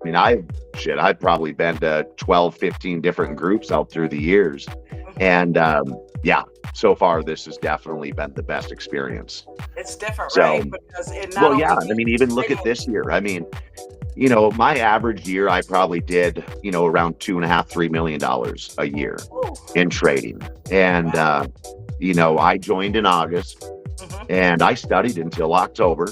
I mean, I've probably been to 12, 15 different groups out through the years. And yeah, so far this has definitely been the best experience. It's different, So, right? Because it not well, only yeah, I mean, even look at this year. I mean, you know, my average year, I probably did, you know, around $2.5, $3 million a year in trading. And, you know, I joined in August and I studied until October.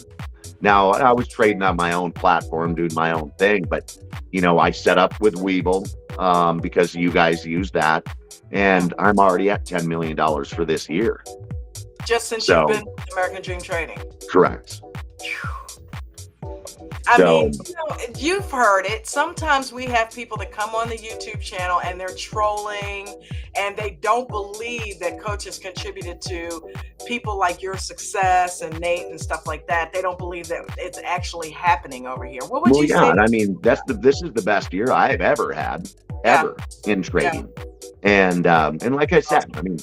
Now, I was trading on my own platform, doing my own thing, but, you know, I set up with Webull because you guys use that. And I'm already at $10 million for this year. Just since you've been with American Dream Trading. Correct. I mean, you know, you've heard it. Sometimes we have people that come on the YouTube channel and they're trolling and they don't believe that Coach has contributed to people like your success and Nate and stuff like that. They don't believe that it's actually happening over here. What would you say? I mean, this is the best year I've ever had, in trading. And like I said, I mean,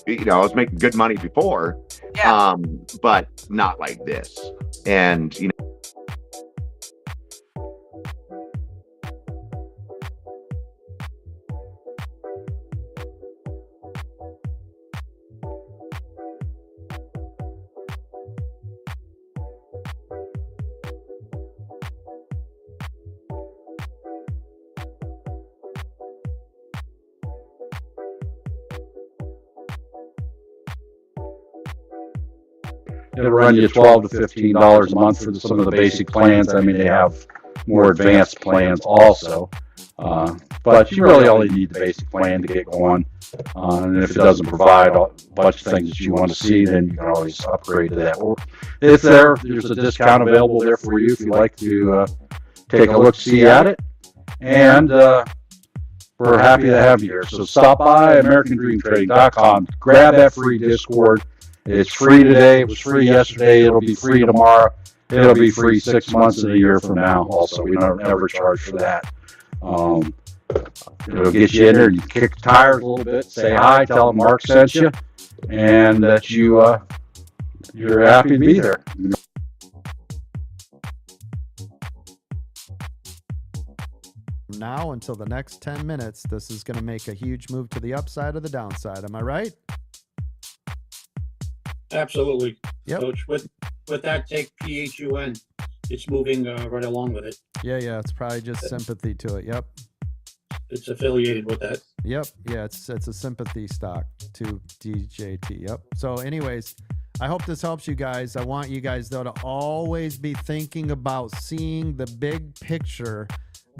you know, I was making good money before, but not like this. And, you know, it'll run you $12 to $15 a month for some of the basic plans. I mean, they have more advanced plans also, but you really only need the basic plan to get going. And if it doesn't provide a bunch of things that you want to see, then you can always upgrade to that. Or if there's a discount available there for you if you'd like to take a look, see at it. And we're happy to have you here. So stop by AmericanDreamTrading.com, grab that free Discord. It's free today. It was free yesterday. It'll be free tomorrow. It'll be free 6 months and a year from now. Also, we don't ever charge for that. It'll get you in there. You kick the tires a little bit. Say hi. Tell them Mark sent you, and that you're happy to be there. Now until the next 10 minutes, this is going to make a huge move to the upside or the downside. Am I right? Absolutely, yep. Coach. With that take PHUN, it's moving right along with it. Yeah. It's probably just sympathy to it. Yep. It's affiliated with that. Yep. Yeah. It's a sympathy stock to DJT. Yep. So, anyways, I hope this helps you guys. I want you guys though to always be thinking about seeing the big picture,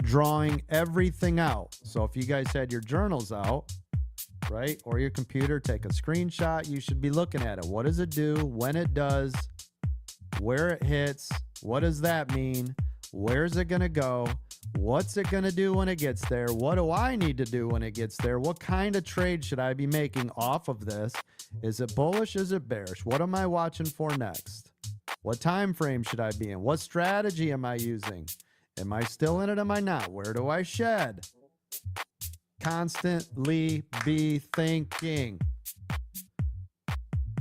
drawing everything out. So, if you guys had your journals out, right, or your computer, take a screenshot. You should be looking at it. What does it do? When it does? Where it hits? What does that mean? Where's it going to go? What's it going to do when it gets there? What do I need to do when it gets there? What kind of trade should I be making off of this? Is it bullish? Is it bearish? What am I watching for next? What time frame should I be in? What strategy am I using? Am I still in it? Am I not? Where do I shed? Constantly be thinking.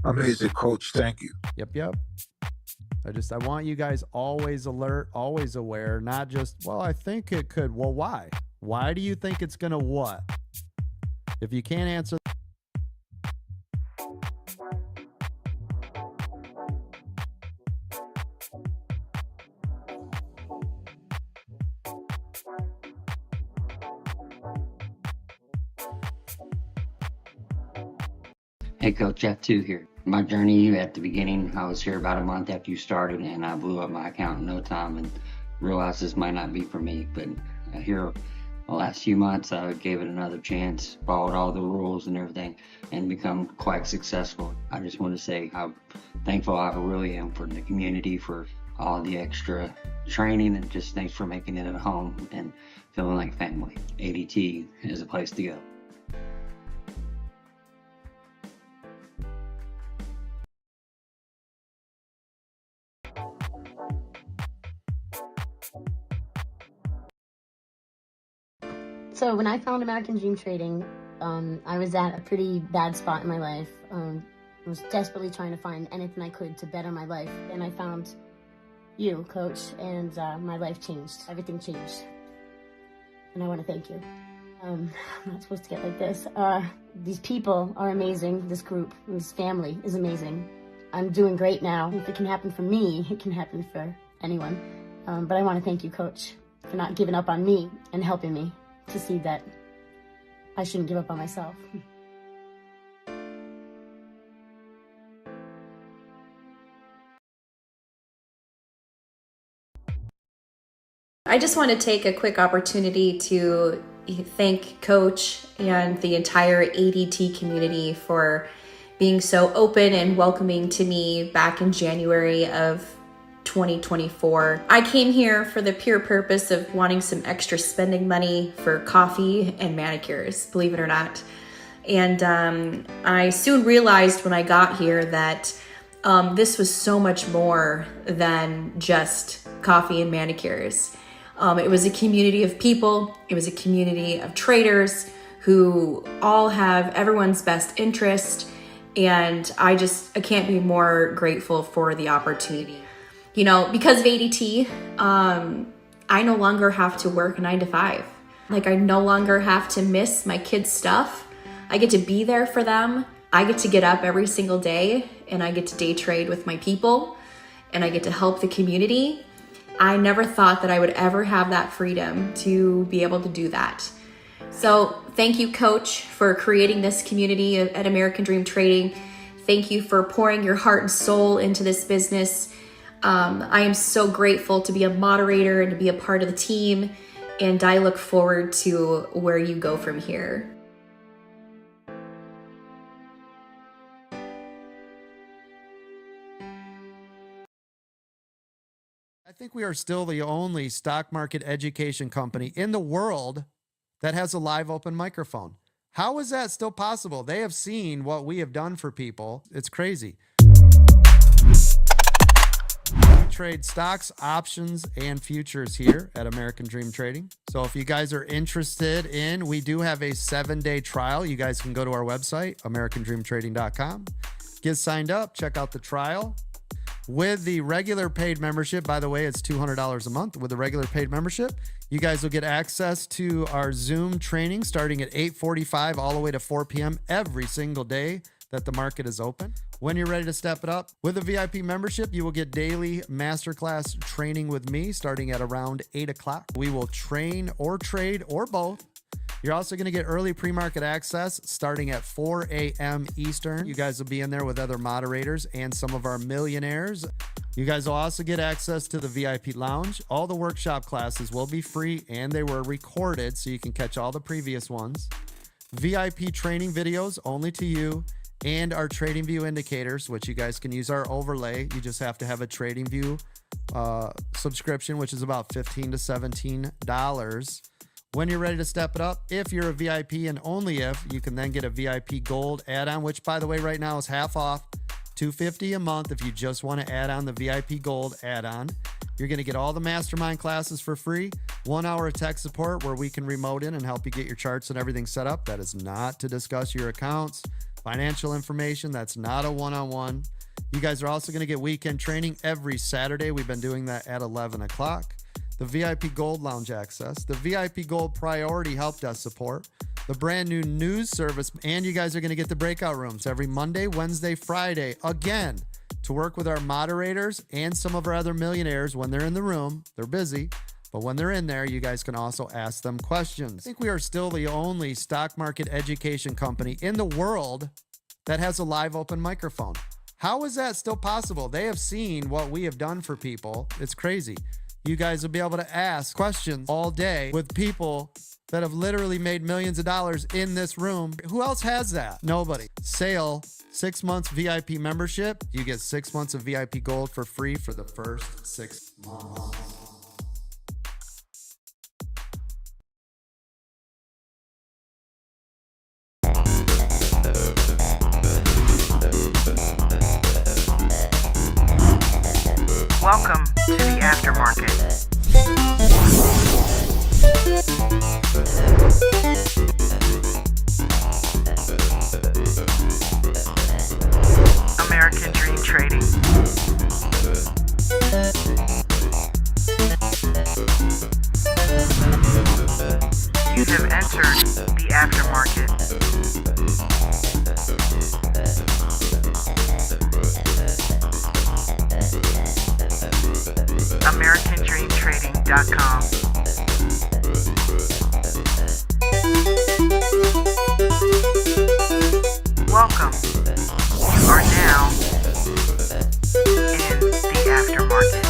Amazing, Coach. Thank you. Yep. I want you guys always alert, always aware, not just, well, I think it could. Well, why? Why do you think it's going to what? If you can't answer. Hey Coach, F2 here. My journey at the beginning, I was here about a month after you started and I blew up my account in no time and realized this might not be for me, but here the last few months, I gave it another chance, followed all the rules and everything, and become quite successful. I just want to say how thankful I really am for the community, for all the extra training, and just thanks for making it at home and feeling like family. ADT is a place to go. So when I found American Dream Trading, I was at a pretty bad spot in my life. I was desperately trying to find anything I could to better my life. And I found you, Coach, and my life changed. Everything changed. And I want to thank you. I'm not supposed to get like this. These people are amazing. This group, this family is amazing. I'm doing great now. If it can happen for me, it can happen for anyone. But I want to thank you, Coach, for not giving up on me and helping me to see that I shouldn't give up on myself. I just want to take a quick opportunity to thank Coach and the entire ADT community for being so open and welcoming to me back in January of 2024. I came here for the pure purpose of wanting some extra spending money for coffee and manicures, believe it or not. And I soon realized when I got here that this was so much more than just coffee and manicures. It was a community of people. It was a community of traders who all have everyone's best interest. And I can't be more grateful for the opportunity. You know, because of ADT, I no longer have to work 9 to 5. Like, I no longer have to miss my kids' stuff. I get to be there for them. I get to get up every single day and I get to day trade with my people and I get to help the community. I never thought that I would ever have that freedom to be able to do that. So thank you, Coach, for creating this community at American Dream Trading. Thank you for pouring your heart and soul into this business. I am so grateful to be a moderator and to be a part of the team, and I look forward to where you go from here. I think we are still the only stock market education company in the world that has a live open microphone. How is that still possible? They have seen what we have done for people. It's crazy. We trade stocks, options, and futures here at American Dream Trading. So if you guys are interested in, we do have a 7-day trial. You guys can go to our website, americandreamtrading.com. Get signed up, check out the trial. With the regular paid membership, by the way, it's $200 a month. With the regular paid membership, you guys will get access to our Zoom training starting at 8:45 all the way to 4 p.m. every single day that the market is open. When you're ready to step it up, with a VIP membership, you will get daily masterclass training with me starting at around 8 o'clock. We will train or trade or both. You're also going to get early pre-market access starting at 4 a.m. Eastern. You guys will be in there with other moderators and some of our millionaires. You guys will also get access to the VIP lounge. All the workshop classes will be free and they were recorded so you can catch all the previous ones. VIP training videos only to you, and our trading view indicators, which you guys can use our overlay. You just have to have a trading view subscription, which is about $15 to $17. When you're ready to step it up, if you're a VIP and only if, you can then get a VIP Gold add-on, which by the way, right now is half off, $250 a month if you just want to add on the VIP Gold add-on. You're going to get all the mastermind classes for free, 1 hour of tech support where we can remote in and help you get your charts and everything set up. That is not to discuss your accounts, financial information. That's not a one-on-one. You guys are also going to get weekend training every Saturday. We've been doing that at 11 o'clock. The VIP Gold Lounge access, the VIP Gold Priority Help Desk support, the brand new news service, and you guys are going to get the breakout rooms every Monday, Wednesday, Friday, again, to work with our moderators and some of our other millionaires. When they're in the room, they're busy, but when they're in there, you guys can also ask them questions. I think we are still the only stock market education company in the world that has a live open microphone. How is that still possible? They have seen what we have done for people. It's crazy. You guys will be able to ask questions all day with people that have literally made millions of dollars in this room. Who else has that? Nobody. Sale, 6 months VIP membership. You get 6 months of VIP gold for free for the first 6 months. Welcome to the Aftermarket. American Dream Trading. You have entered the Aftermarket. AmericanDreamTrading.com. Welcome. You are now in the Aftermarket.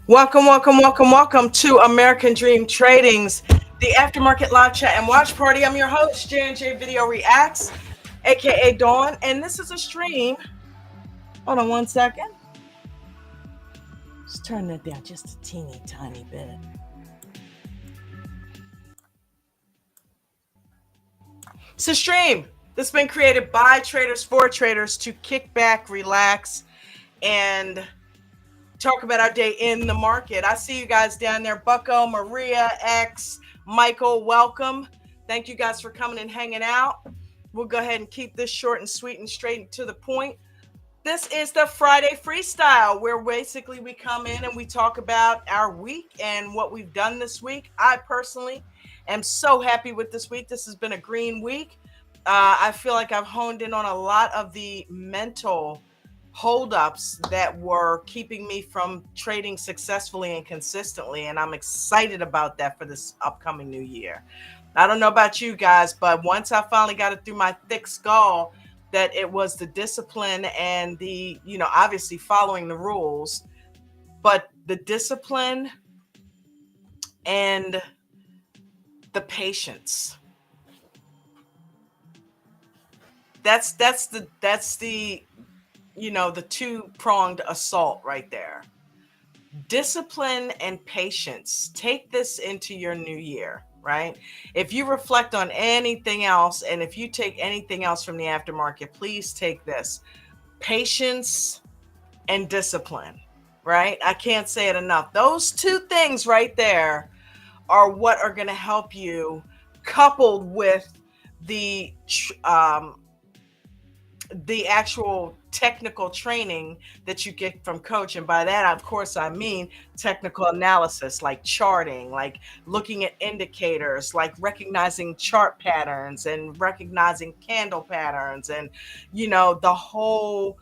Welcome to American Dream Trading's the Aftermarket Live Chat and Watch Party. I'm your host, J&J Video Reacts, aka Dawn, and this is a stream. Hold on 1 second. Just turn that down just a teeny tiny bit. It's a stream that's been created by traders for traders to kick back, relax, and talk about our day in the market. I see you guys down there. Bucko, Maria, X, Michael, welcome. Thank you guys for coming and hanging out. We'll go ahead and keep this short and sweet and straight and to the point. This is the Friday Freestyle, where basically we come in and we talk about our week and what we've done this week. I personally am so happy with this week. This has been a green week. I feel like I've honed in on a lot of the mental holdups that were keeping me from trading successfully and consistently, and I'm excited about that for this upcoming new year. I don't know about you guys, but once I finally got it through my thick skull that it was the discipline and the, obviously following the rules, but the discipline and the patience. That's the the two-pronged assault right there. Discipline and patience. Take this into your new year, right? If you reflect on anything else, and if you take anything else from the aftermarket, please take this. Patience and discipline, right? I can't say it enough. Those two things right there are what are going to help you, coupled with the actual technical training that you get from coach. And by that, of course, I mean technical analysis, like charting, like looking at indicators, like recognizing chart patterns and recognizing candle patterns, and, the whole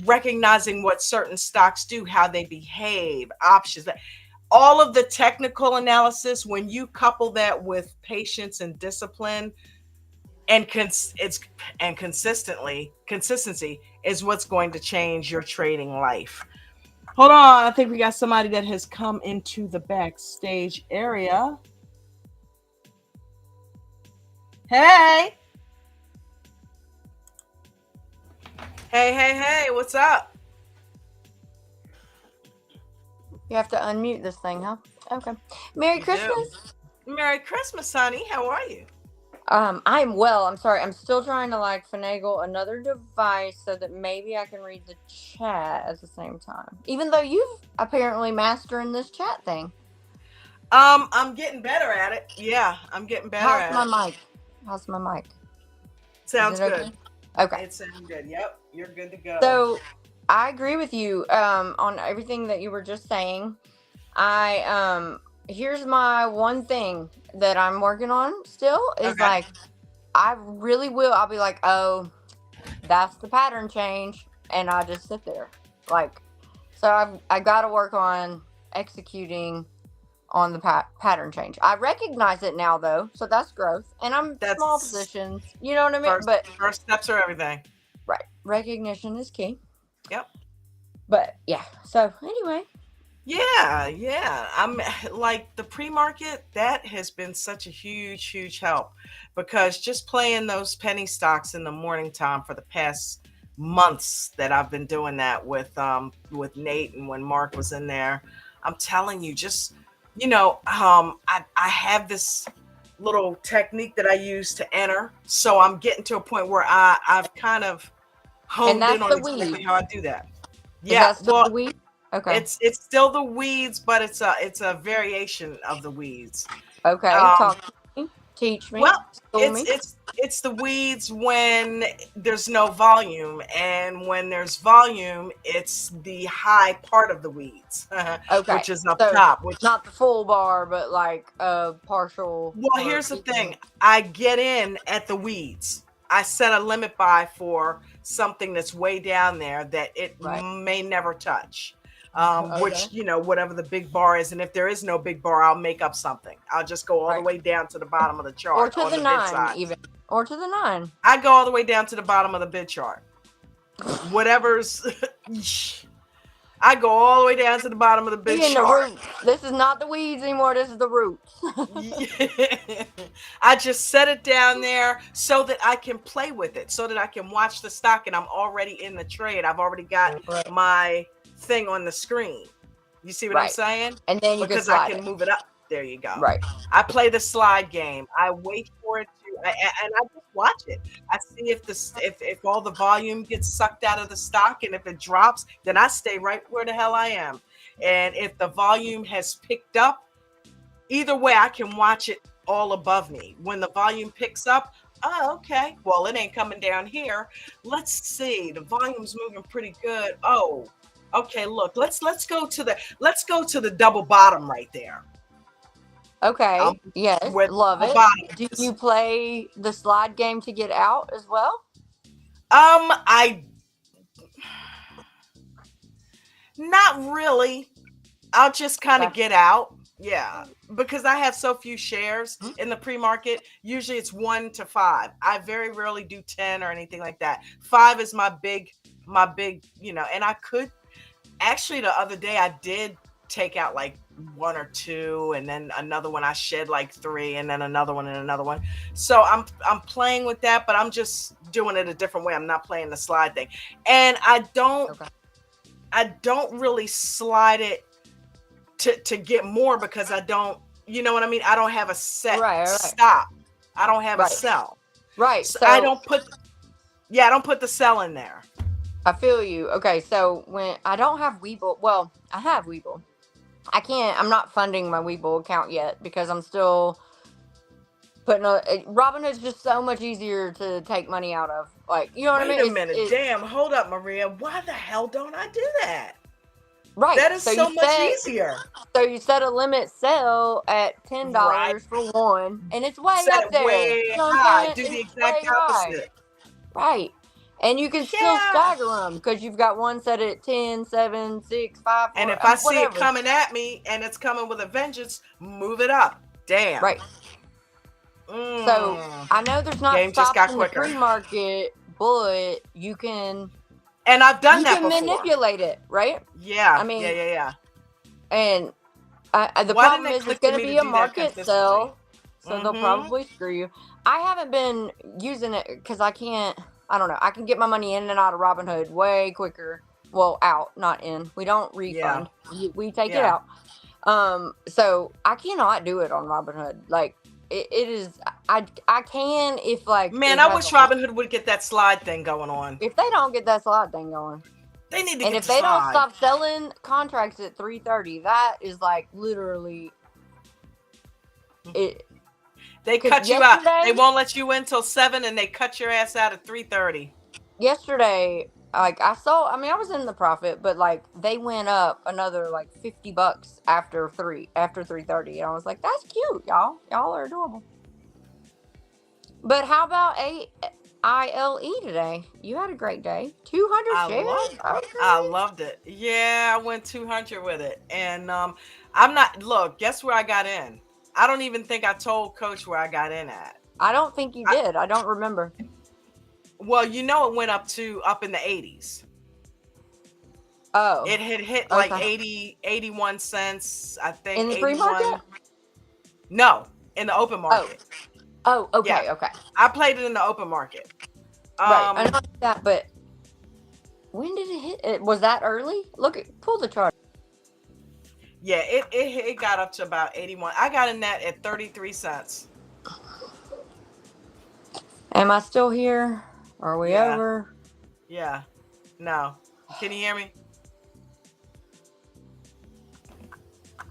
recognizing what certain stocks do, how they behave, options, all of the technical analysis. When you couple that with patience and discipline, and consistency is what's going to change your trading life. Hold on, I think we got somebody that has come into the backstage area. Hey, what's up? You have to unmute this thing, huh? Okay. Merry Christmas. Merry Christmas, honey. How are you? I'm well. I'm sorry. I'm still trying to finagle another device so that maybe I can read the chat at the same time. Even though you've apparently mastering this chat thing. I'm getting better at it. Yeah, I'm getting better at it. How's my mic? Sounds good. Okay. It sounds good. Yep, you're good to go. So I agree with you on everything that you were just saying. Here's my one thing that I'm working on still is I really will. I'll be like, oh, that's the pattern change. And I just sit there. So I got to work on executing on the pattern change. I recognize it now though, so that's growth. And I'm That's small positions, you know what I mean? First steps are everything. Right, recognition is key. Yep. But yeah, so anyway. Yeah. I'm like the pre-market, that has been such a huge help, because just playing those penny stocks in the morning time for the past months that I've been doing that with Nate and when Mark was in there, I'm telling you, just I have this little technique that I use to enter. So I'm getting to a point where I've kind of honed in on exactly how I do that. Yeah, well, the weed? Okay. It's still the weeds, but it's a variation of the weeds. Okay, talk to me, teach me. Well, it's the weeds when there's no volume, and when there's volume, it's the high part of the weeds, okay, which is up top. Which not the full bar, but like a partial. Well, here's the thing: I get in at the weeds. I set a limit buy for something that's way down there that it may never touch. Which, whatever the big bar is. And if there is no big bar, I'll make up something. I'll just go all the way down to the bottom of the chart. Or to the 9 even. Or to the 9. I go all the way down to the bottom of the bid chart. Whatever's... I go all the way down to the bottom of the bid chart. This is not the weeds anymore. This is the roots. I just set it down there so that I can play with it, so that I can watch the stock and I'm already in the trade. I've already got my thing on the screen. You see what I'm saying? And then because I can move it up. There you go. Right. I play the slide game. I wait for it to, and I just watch it. I see if all the volume gets sucked out of the stock, and if it drops, then I stay right where the hell I am. And if the volume has picked up, either way, I can watch it all above me. When the volume picks up, oh, okay. Well, it ain't coming down here. Let's see. The volume's moving pretty good. Oh, okay. Look, let's go to the double bottom right there. Okay. Yes. Love it. Do you play the slide game to get out as well? Not really. I'll just kind of get out. Yeah, because I have so few shares in the pre-market. Usually it's 1 to 5. I very rarely do 10 or anything like that. 5 is my big, and I could actually, the other day I did take out like 1 or 2, and then another one I shed like 3, and then another one and another one. So I'm playing with that, but I'm just doing it a different way. I'm not playing the slide thing. And I don't really slide it to get more, because I don't, you know what I mean? I don't have a set stop. I don't have a sell. Right. So I don't put the sell in there. I feel you. Okay. So when I don't have Webull, well, I have Webull. I'm not funding my Webull account yet because I'm still putting Robinhood's just so much easier to take money out of. Like, you know what I mean? Wait a minute. Damn, hold up, Maria. Why the hell don't I do that? Right. That is so much easier. So you set a limit sell at $10 for one, and it's way up there. Way high. Do the exact opposite. Right. And you can still stagger them because you've got one set at 10, 7, 6, 5, 4. And if I see it coming at me and it's coming with a vengeance, move it up. Damn. Right. So I know there's not stops in the pre-market, but you can. And I've done that before. You can manipulate it, right? Yeah. I mean, yeah. And the problem is it's going to be a market sell, so they'll probably screw you. I haven't been using it because I don't know. I can get my money in and out of Robinhood way quicker. Well, out, not in. We don't refund. Yeah. We take it out. So I cannot do it on Robinhood. Like, it is. I can if like. Man, I wish Robinhood would get that slide thing going on. If they don't get that slide thing going, they need to. And if they don't stop selling contracts at 3:30, that is like literally. They cut you out. They won't let you in till 7, and they cut your ass out at 3:30. Yesterday, like I was in the profit, but like they went up another like $50 after 3:30, and I was like, that's cute, y'all. Y'all are adorable. But how about ILE today. You had a great day. 200 shares. I loved it. Yeah, I went 200 with it. And I'm not, look, guess where I got in? I don't even think I told Coach where I got in at. I don't think you did. I don't remember. Well, it went up in the 80s. Oh. It had hit like 81 cents, I think. In the free market? No, in the open market. Oh, okay, yeah. Okay. I played it in the open market. Right, I know that, but when did it hit? Was that early? Pull the chart. Yeah, it got up to about 81. I got in that at 33 cents. Am I still here? Are we over? Yeah. No. Can you hear me?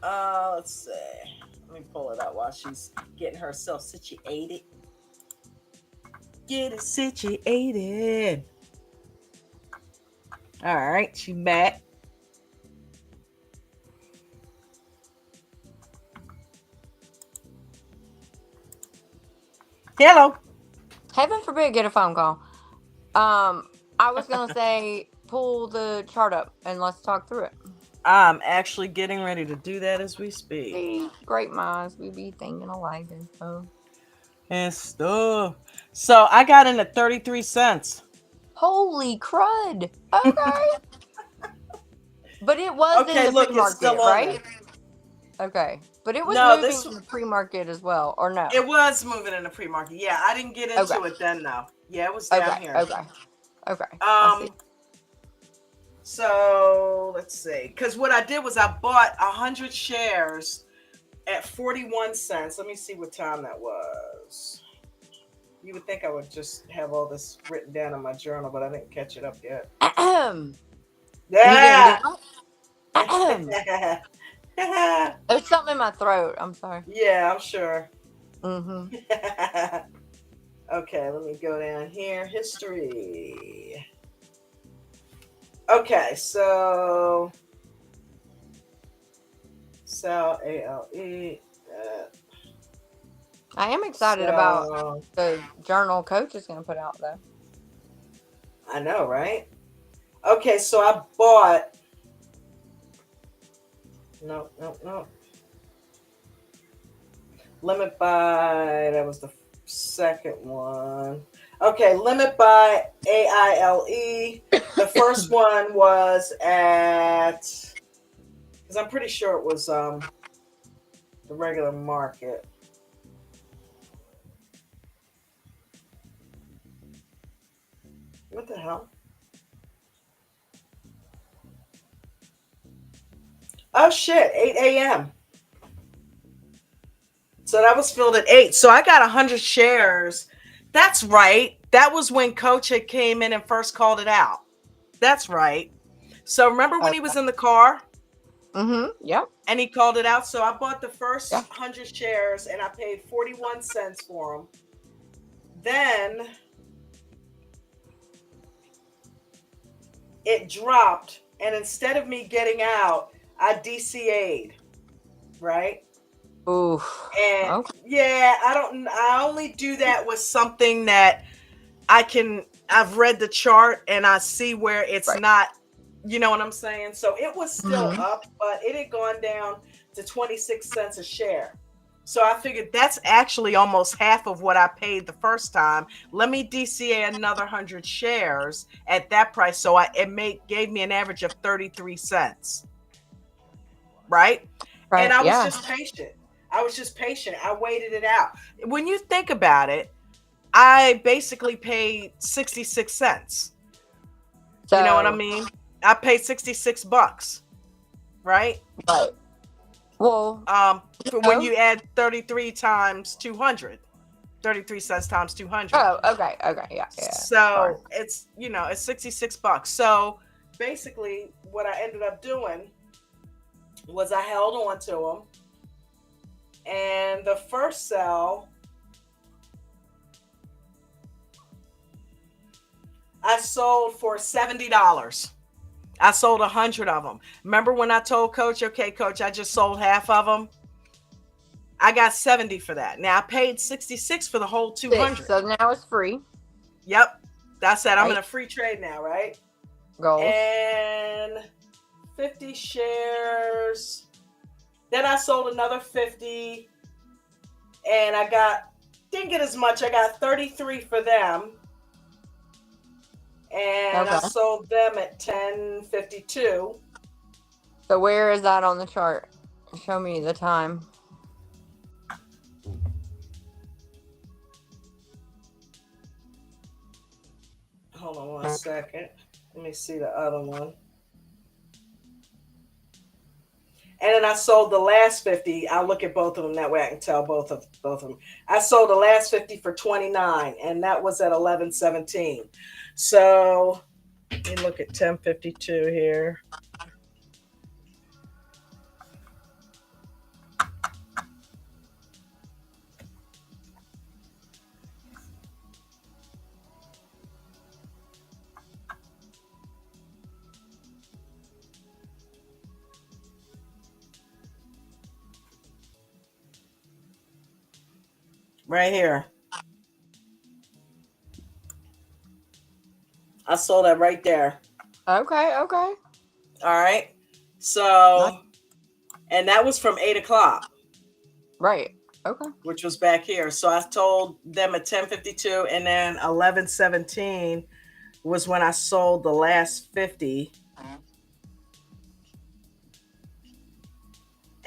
Let's see. Let me pull it out while she's getting herself situated. Get it situated. All right, she back. Hello. Heaven forbid get a phone call. I was gonna say pull the chart up and let's talk through it. I'm actually getting ready to do that as we speak. See, great minds, we be thinking alike and stuff. So I got in at 33 cents. Holy crud! Okay. But it was in the pre-market, right? Okay, but it was moving in the pre-market as well, or no? It was moving in the pre-market. Yeah, I didn't get into it then, though. Yeah, it was down here. Okay. So let's see. Because what I did was I bought 100 shares at 41 cents. Let me see what time that was. You would think I would just have all this written down in my journal, but I didn't catch it up yet. Yeah. There's something in my throat. I'm sorry. Yeah, I'm sure. Mm-hmm. Okay, let me go down here. History. Okay, so ALE. I am excited about the journal Coach is going to put out, though. I know, right? Okay, so I bought. No. Limit buy. That was the second one. Okay, limit buy AILE. The first one was at, because I'm pretty sure it was the regular market. What the hell? Oh shit, 8 a.m. So that was filled at 8. So I got 100 shares. That's right. That was when Coach had came in and first called it out. That's right. So remember when he was in the car? Mm-hmm. Yep. And he called it out. So I bought the first 100 shares and I paid 41 cents for them. Then it dropped. And instead of me getting out, I DCA'd. Right? Ooh. And I only do that with something that I've read the chart and I see where it's not, you know what I'm saying? So it was still up, but it had gone down to 26 cents a share. So I figured that's actually almost half of what I paid the first time. Let me DCA another 100 shares at that price. So it gave me an average of 33 cents. Right? And I was just patient. I waited it out. When you think about it, I basically paid 66 cents. So, you know what I mean? I paid $66, right? Right. Well, when you add 33 times 200, 33 cents times 200. Oh, okay, yeah. So it's it's $66. So basically, what I ended up doing was I held on to them. And the first sell, I sold for $70. I sold 100 of them. Remember when I told Coach, okay, Coach, I just sold half of them? I got 70 for that. Now I paid 66 for the whole 200. So now it's free. Yep. That's that. I'm Right. in a free trade now, right? Goals. And 50 shares. Then I sold another 50. And didn't get as much. I got 33 for them. And I Okay. sold them at 10.52. So where is that on the chart? Show me the time. Hold on 1 second. Let me see the other one. And then I sold the last 50. I'll look at both of them that way I can tell both of them. I sold the last 50 for 29, and that was at 11.17. So let me look at 10.52 here. Right here. I sold that right there. Okay. All right. So, and that was from 8 o'clock. Right. Okay. Which was back here. So I told them at 10.52, and then 11.17 was when I sold the last 50.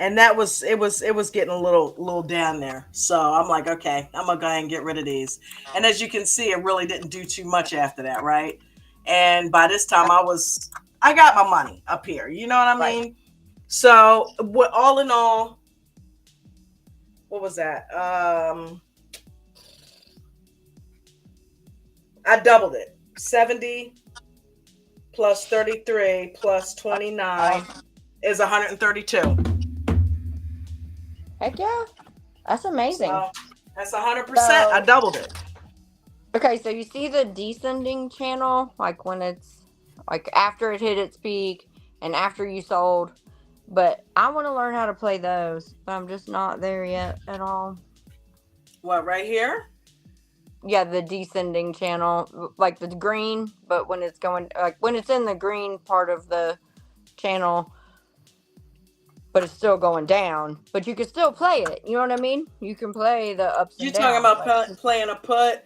And it was getting a little down there. So I'm like, okay, I'm gonna go ahead and get rid of these. And as you can see, it really didn't do too much after that, right? And by this time I got my money up here. You know what I mean? Right. So all in all, what was that? I doubled it. 70 plus 33 plus 29 is 132. Heck yeah. That's amazing. So that's 100%. I doubled it. Okay, so you see the descending channel, like when it's like after it hit its peak and after you sold. But I want to learn how to play those, but I'm just not there yet at all. What, right here? Yeah, the descending channel, like the green, but when it's going, like when it's in the green part of the channel, but it's still going down, but you can still play it. You know what I mean? You can play the ups and downs. You talking about playing a put?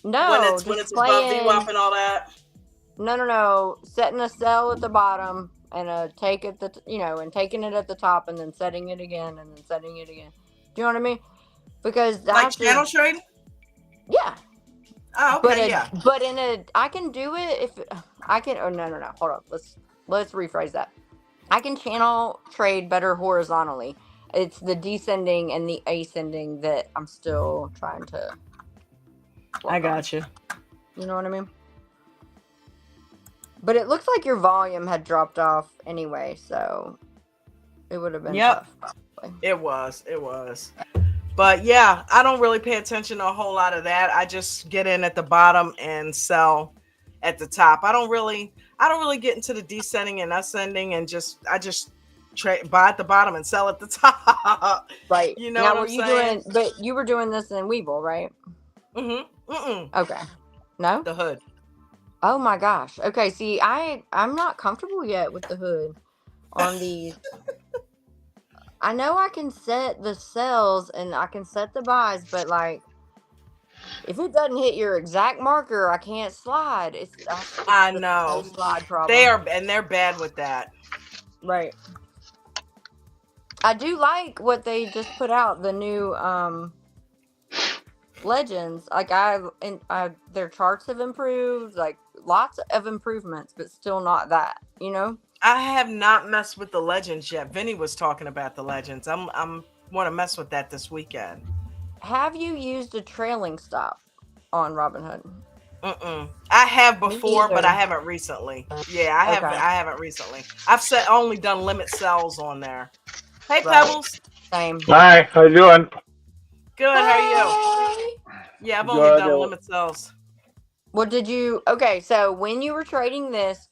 No, when it's above VWAP and all that? No. Setting a sell at the bottom and a take at the, and taking it at the top and then setting it again and then setting it again. Do you know what I mean? Because like channel trading? Yeah. Oh, okay, But I can do it if I can. Oh, no. Hold on. Let's rephrase that. I can channel trade better horizontally. It's the descending and the ascending that I'm still trying to. I got you. You know what I mean? But it looks like your volume had dropped off anyway, so it would have been tough. Probably. It was. But yeah, I don't really pay attention to a whole lot of that. I just get in at the bottom and sell at the top. I don't really get into the descending and ascending, and I just buy at the bottom and sell at the top. Right. You know now, what I'm saying? But you were doing this in Weevil, right? Okay. No? The hood. Oh my gosh. Okay, see, I'm not comfortable yet with the hood on these. I know I can set the sells and I can set the buys, but like if it doesn't hit your exact marker, I can't slide. I know. Slide problem. They're bad with that. Right. I do like what they just put out, the new legends. Like their charts have improved, like lots of improvements, but still not that, I have not messed with the legends yet. Vinny was talking about the legends. I'm want to mess with that this weekend. Have you used a trailing stop on Robinhood? I have before, but I haven't recently. Yeah, I haven't recently. I've only done limit sells on there. Hey, right. Pebbles. Same. Hi, how you doing? Good. How are you? Yeah, I've only done limit sells. What did you? Okay, so when you were trading this,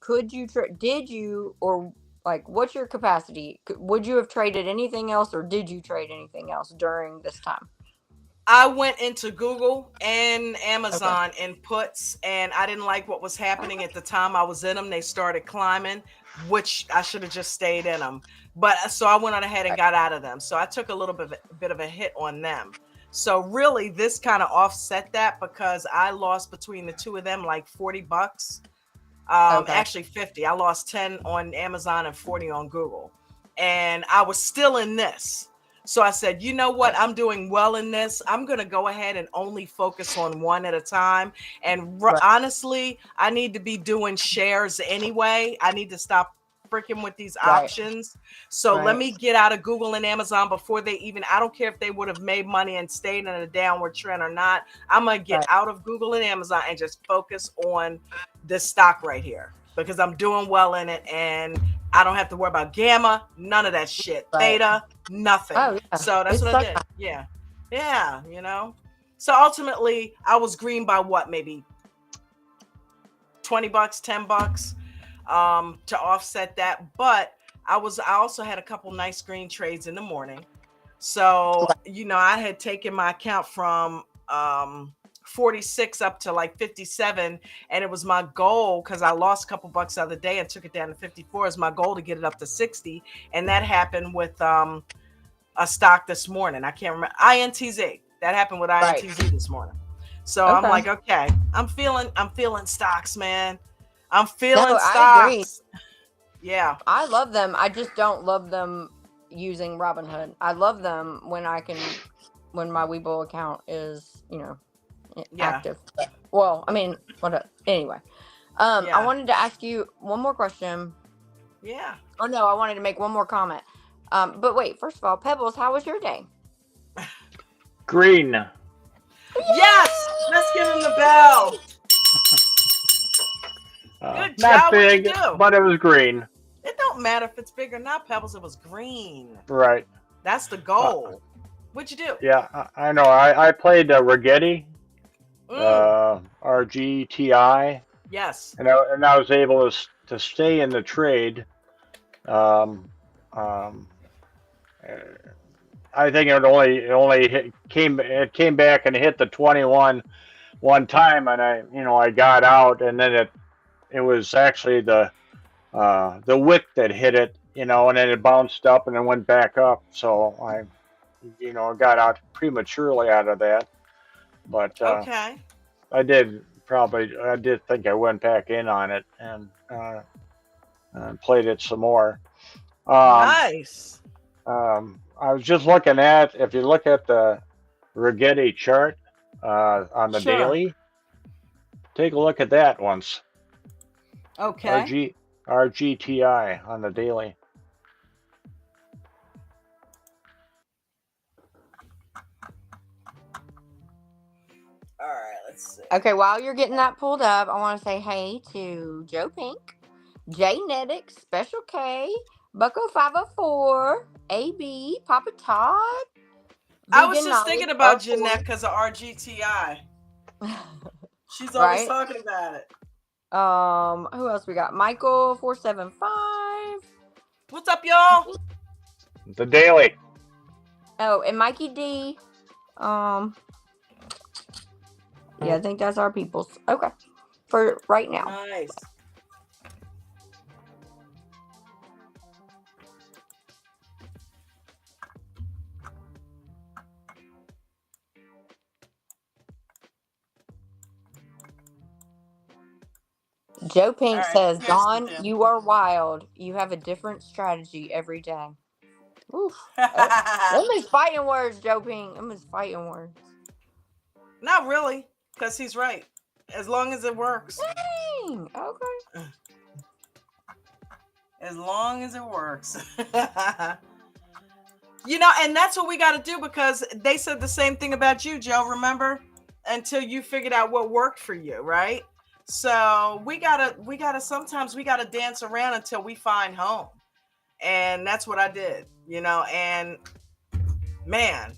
did you, or like, what's your capacity? Would you have traded anything else, or did you trade anything else during this time? I went into Google and Amazon inputs, and I didn't like what was happening at the time I was in them. They started climbing, which I should have just stayed in them. But so I went on ahead and got out of them. So I took a little bit of a hit on them. So really, this kind of offset that because I lost between the two of them like $40. Actually 50. I lost 10 on Amazon and 40 on Google, and I was still in this. So I said, you know what? I'm doing well in this. I'm going to go ahead and only focus on one at a time. And honestly, I need to be doing shares anyway. I need to stop freaking with these options. So let me get out of Google and Amazon before they even, I don't care if they would have made money and stayed in a downward trend or not. I'm going to get out of Google and Amazon and just focus on this stock right here because I'm doing well in it. And I don't have to worry about gamma, none of that shit. Theta, nothing. So that's what I did. Yeah, you know. So ultimately, I was green by what, maybe $20, $10 to offset that. But I also had a couple nice green trades in the morning. So, you know, I had taken my account from 46 up to like 57, and it was my goal because I lost a couple bucks the other day and took it down to 54 is my goal to get it up to 60, and that happened with a stock this morning. I can't remember INTZ. That happened with INTZ this morning. So I'm like, okay, I'm feeling stocks, man. I'm feeling stocks. I agree. Yeah, I love them. I just don't love them using Robinhood. I love them when my Webull account is, you know, active. Well, I mean, anyway. I wanted to ask you one more question. Yeah. Oh no, I wanted to make one more comment. But wait, first of all, Pebbles, how was your day? Green. Yes, let's give him the bell. Good job. Not big, but it was green. It don't matter if it's big or not, Pebbles. It was green. Right. That's the goal. What'd you do? Yeah, I know. I played Rigetti, RGTI. Yes. And I was able to stay in the trade. I think it came back and hit the 21 one time, and I got out, and then it was actually the wick that hit it, and then it bounced up and then went back up. So I got out prematurely out of that. But I did think I went back in on it and played it some more. Nice. I was just looking at, if you look at the Rigetti chart on the daily, take a look at that once. Okay. RGTI on the daily. All right, let's see. Okay, while you're getting that pulled up, I want to say hey to Joe Pink, Jay Nedick, Special K, Bucko 504, AB, Papa Todd. I was just thinking about Jeanette because of RGTI. She's always talking about it. Who else we got? Michael 475. What's up, y'all? The daily. Oh, and Mikey D. Yeah, I think that's our people's. Okay. For right now. Nice. Joe Pink says, Dawn, you are wild. You have a different strategy every day. Oof. Them is fighting words, Joe Pink. Them is fighting words. Not really, because he's right. As long as it works. Dang. Okay. As long as it works. And that's what we got to do, because they said the same thing about you, Joe, remember? Until you figured out what worked for you, right? So sometimes we gotta dance around until we find home. And that's what I did, and man,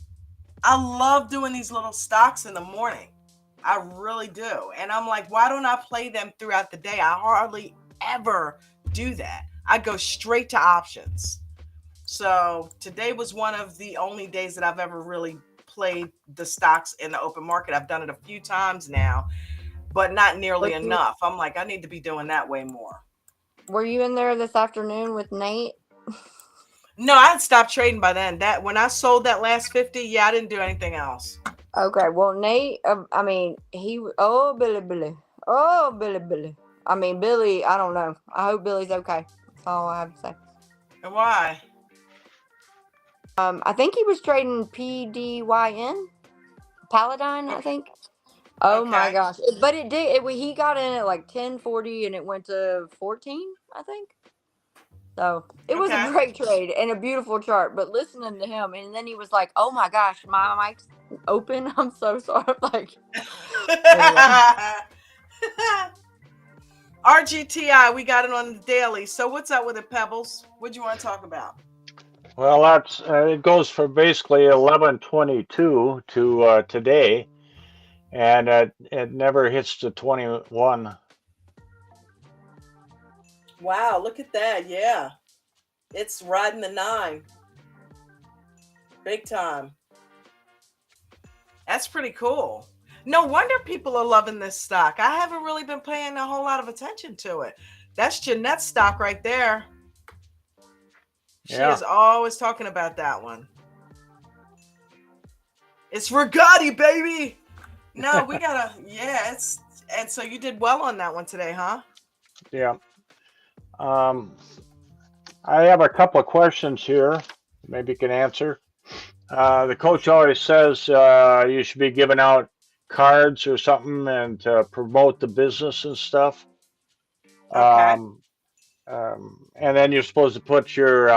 I love doing these little stocks in the morning. I really do. And I'm like, why don't I play them throughout the day? I hardly ever do that. I go straight to options. So today was one of the only days that I've ever really played the stocks in the open market. I've done it a few times now, but not nearly enough. I'm like, I need to be doing that way more. Were you in there this afternoon with Nate? No, I had stopped trading by then. That when I sold that last 50, yeah, I didn't do anything else. Okay, well, Nate, I mean, Billy. I mean, Billy, I don't know. I hope Billy's okay. That's all I have to say. And why? I think he was trading PDYN, Paladine, I think. Oh my gosh! But it did. He got in at like 10.40 and it went to 14, I think. So it was a great trade and a beautiful chart. But listening to him, and then he was like, "Oh my gosh, my mic's open. I'm so sorry." Like, RGTI, we got it on the daily. So what's up with it, Pebbles? What do you want to talk about? Well, that's it goes from basically 11:22 to today, and it never hits the 21. Wow, look at that. Yeah. It's riding the 9. Big time. That's pretty cool. No wonder people are loving this stock. I haven't really been paying a whole lot of attention to it. That's Jeanette's stock right there. She is always talking about that one. It's Rigotti, baby. No, we gotta, and so you did well on that one today, huh? Yeah. I have a couple of questions here. Maybe you can answer. The coach always says you should be giving out cards or something and to promote the business and stuff. Okay. And then you're supposed to put your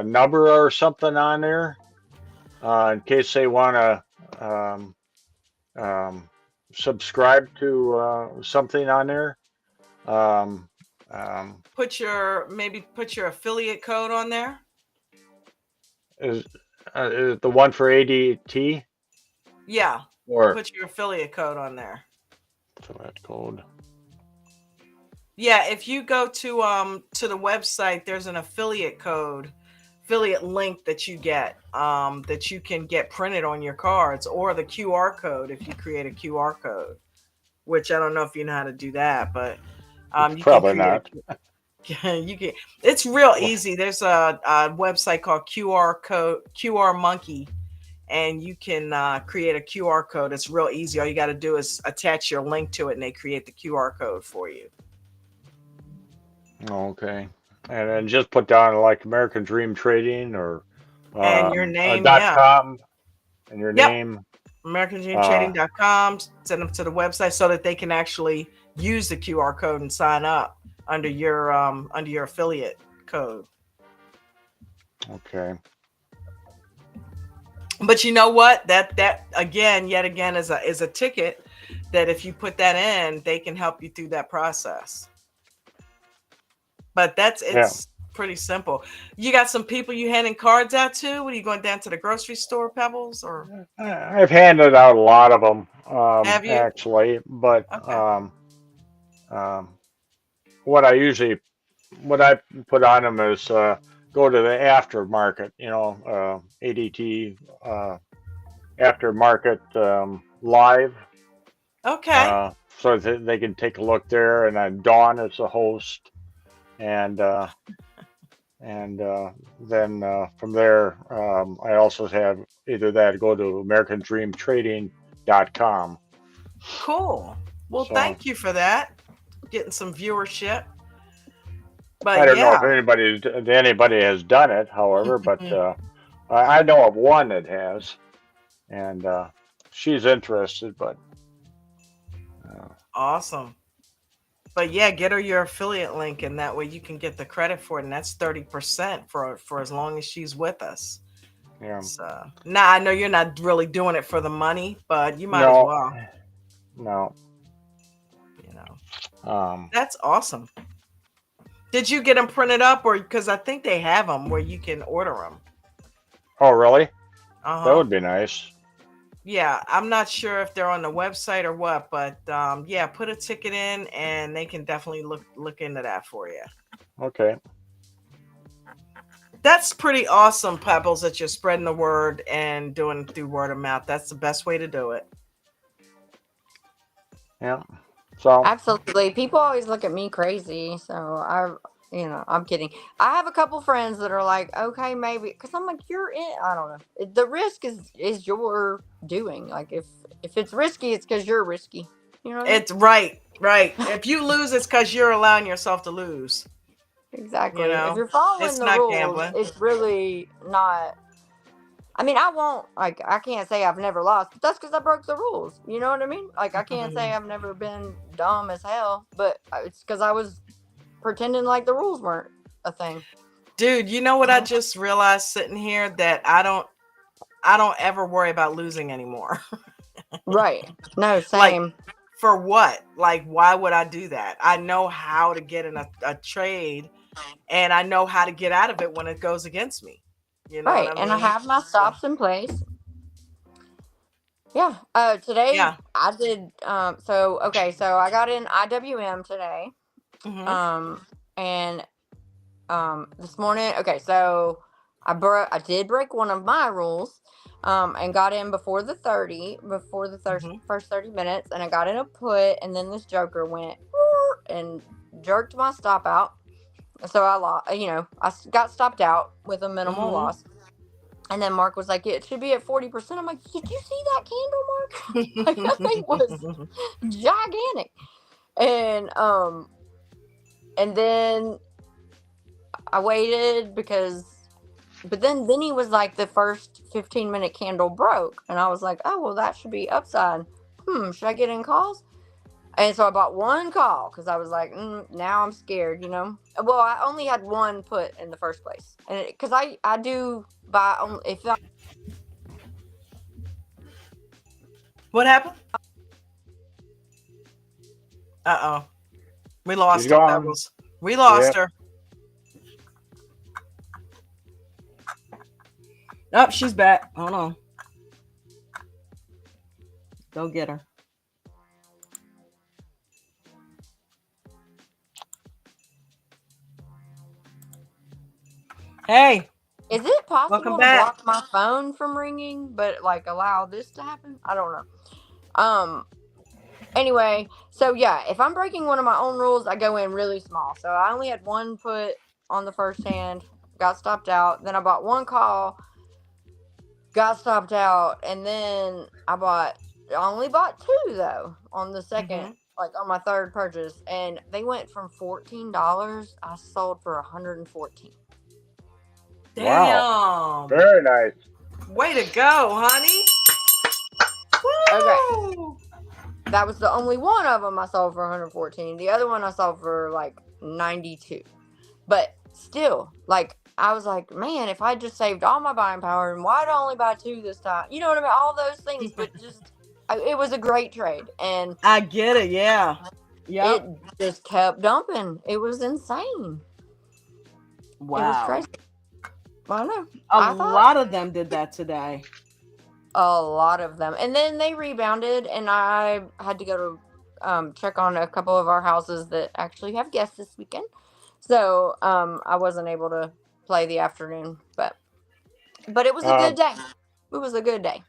number or something on there in case they want to subscribe to something on there. Put your affiliate code on there. Is it the one for ADT? Yeah. Or put your affiliate code on there. Affiliate code. Yeah, if you go to the website, there's an affiliate link that you get that you can get printed on your cards, or the QR code if you create a QR code, which I don't know if you know how to do that, but you probably not. You can. It's real easy. There's a website called QR Monkey, and you can create a QR code. It's real easy. All you got to do is attach your link to it, and they create the QR code for you. Okay, and then just put down like American Dream Trading or and your name, .com, and your name. AmericanDreamTrading.com. Send them to the website so that they can actually use the QR code and sign up under your affiliate code. Okay. But you know what? That yet again is a ticket that if you put that in, they can help you through that process. But it's pretty simple. You got some people you handing cards out to? What are you going down to the grocery store, Pebbles? Or I've handed out a lot of them. Have you? Actually, but what I put on them is go to the aftermarket, ADT aftermarket live. Okay. So that they can take a look there, and then Dawn is the host, and then from there, I also have either that, go to AmericanDreamTrading.com. Cool. Well, thank you for that. Getting some viewership. But I don't know if anybody has done it, however, but I know of one that has, and she's interested. But awesome. But yeah, get her your affiliate link, and that way you can get the credit for it, and that's 30% for as long as she's with us. Yeah. So now I know you're not really doing it for the money, but you might as well. No. That's awesome. Did you get them printed up, or because I think they have them where you can order them? Oh, really? Uh-huh. That would be nice. Yeah, I'm not sure if they're on the website or what, but yeah, put a ticket in, and they can definitely look into that for you. Okay. That's pretty awesome, Pebbles, that you're spreading the word and doing through word of mouth. That's the best way to do it. Yeah. So absolutely, people always look at me crazy. So I'm kidding. I have a couple friends that are like, okay, maybe, because I'm like, you're in. I don't know. The risk is your doing. Like if it's risky, it's because you're risky. You know what I mean? It's right. If you lose, it's because you're allowing yourself to lose. Exactly. You know, if you're following it's the not rules, gambling. it's really not. I mean, I can't say I've never lost, but that's because I broke the rules. You know what I mean? Like, I can't say I've never been dumb as hell, but it's because I was pretending like the rules weren't a thing. Dude, you know what I just realized sitting here? That I don't ever worry about losing anymore. Right. No, Like, same. for what? Like, why would I do that? I know how to get in a trade, and I know how to get out of it when it goes against me. You know Right. what I And mean? I have my stops in place. Yeah. Today I did. So I got in IWM today. And this morning. Okay, so I did break one of my rules. And got in before the first 30 minutes, and I got in a put, and then this joker went and jerked my stop out. So I lost, I got stopped out with a minimal loss. And then Mark was like, it should be at 40%. I'm like, did you see that candle, Mark? Like, that thing was gigantic. And then I waited but then he was like, the first 15-minute candle broke. And I was like, oh, well, that should be upside. Should I get in calls? And so I bought one call because I was like, now I'm scared, Well, I only had one put in the first place. And because I do buy only if I. What happened? Uh-oh. We lost she's her, gone. Pebbles. We lost her. Oh, she's back. Hold on. Go get her. Hey. Is it possible to block my phone from ringing, but like allow this to happen? I don't know. Anyway, so yeah, if I'm breaking one of my own rules, I go in really small. So I only had one put on the first hand, got stopped out. Then I bought one call, got stopped out, and then I only bought two though on the second, like on my third purchase, and they went from $14. I sold for $114. Damn. Wow. Very nice. Way to go, honey. Woo! Okay. That was the only one of them I sold for $114. The other one I sold for like $92. But still, like, I was like, man, if I just saved all my buying power, and why'd I only buy two this time? You know what I mean? All those things, but it was a great trade. And I get it, yeah. It just kept dumping. It was insane. Wow. It was crazy. I don't know. A lot of them did that today. A lot of them. And then they rebounded, and I had to go to check on a couple of our houses that actually have guests this weekend. So I wasn't able to play the afternoon, but it was a good day. It was a good day.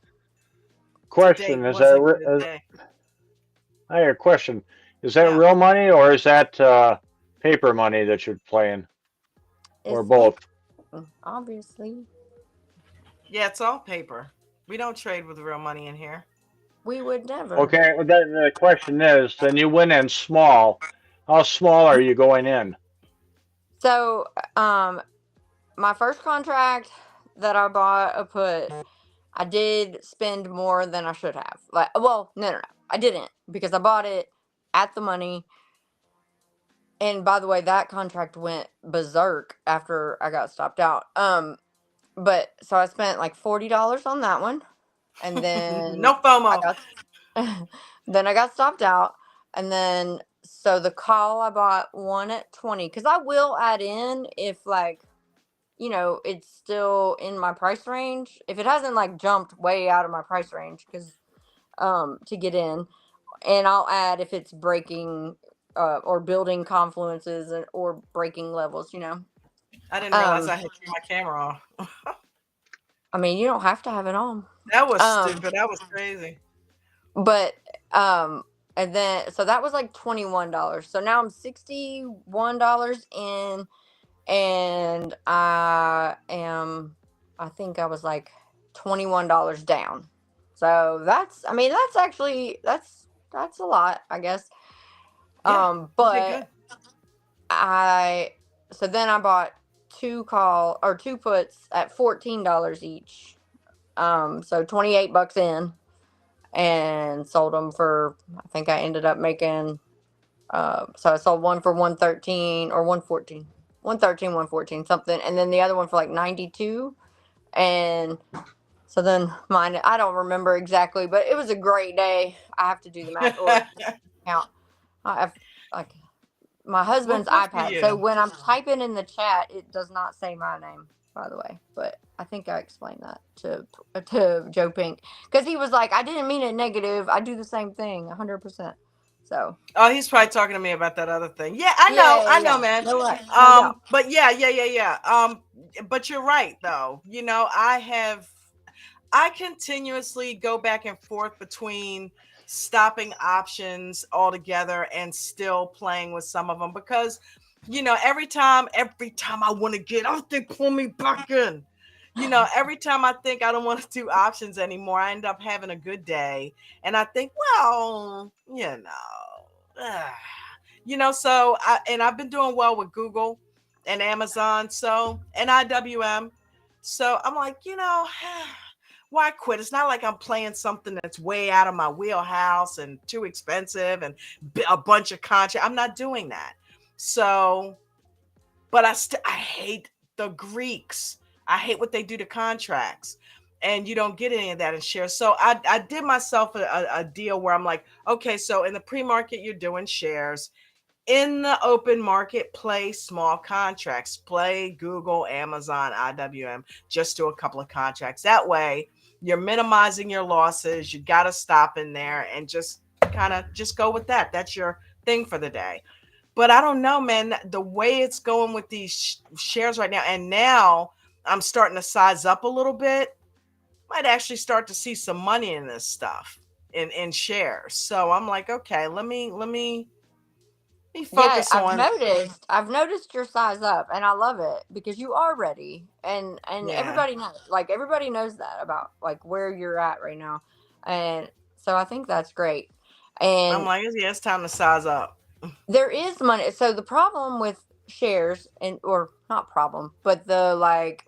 Question is that I have a question. Is that real money or is that paper money that you're playing, or both? Obviously. Yeah, it's all paper. We don't trade with real money in here. We would never. Okay, well, the question is, then you went in small. How small are you going in? So, my first contract that I bought a put, I did spend more than I should have. Like, well, no, I didn't, because I bought it at the money. And by the way, that contract went berserk after I got stopped out. But so I spent like $40 on that one, and then no FOMO. Then I got stopped out, and then so the call I bought one at 20, because I will add in if like, it's still in my price range. If it hasn't like jumped way out of my price range, because to get in, and I'll add if it's breaking or building confluences or breaking levels. I didn't realize I had turned my camera off. I mean, you don't have to have it on. That was stupid. That was crazy. But and then so that was like $21. So now I'm $61 in, and I think I was like $21 down. So that's actually that's a lot, I guess. Yeah, But so then I bought two puts at $14 each. So $28 in, and sold them for, I think I ended up making, so I sold one for 113 or 114, 114 something, and then the other one for like 92. And so then mine, I don't remember exactly, but it was a great day. I have to do the math or count. I have like my husband's iPad. So when I'm typing in the chat, it does not say my name, by the way. But I think I explained that to Joe Pink, because he was like, I didn't mean it negative. I do the same thing 100%. So. Oh, he's probably talking to me about that other thing. Yeah, I know, man. No, but yeah. But you're right, though. You know, I continuously go back and forth between stopping options altogether and still playing with some of them, because, you know, every time I want to get out, they pull me back in. You know, every time I think I don't want to do options anymore, I end up having a good day, and I think, well, you know, so I've been doing well with Google and Amazon, and IWM. So I'm like, you know, why quit? It's not like I'm playing something that's way out of my wheelhouse and too expensive and a bunch of contract. I'm not doing that. So, but I hate the Greeks. I hate what they do to contracts, and you don't get any of that in shares. So I did myself a deal where I'm like, okay, so in the pre-market, you're doing shares. In the open market, play small contracts, play Google, Amazon, IWM, just do a couple of contracts. That way you're minimizing your losses. You got to stop in there and just kind of just go with that. That's your thing for the day. But I don't know, man, the way it's going with these shares right now, and now I'm starting to size up a little bit, might actually start to see some money in this stuff in shares. So I'm like, okay, let me focus on. I've noticed your size up, and I love it because you are ready, and everybody knows, like everybody knows that about like where you're at right now, and so I think that's great. And I'm like, yeah, it's time to size up. There is money. So the problem with shares, or not problem, but the like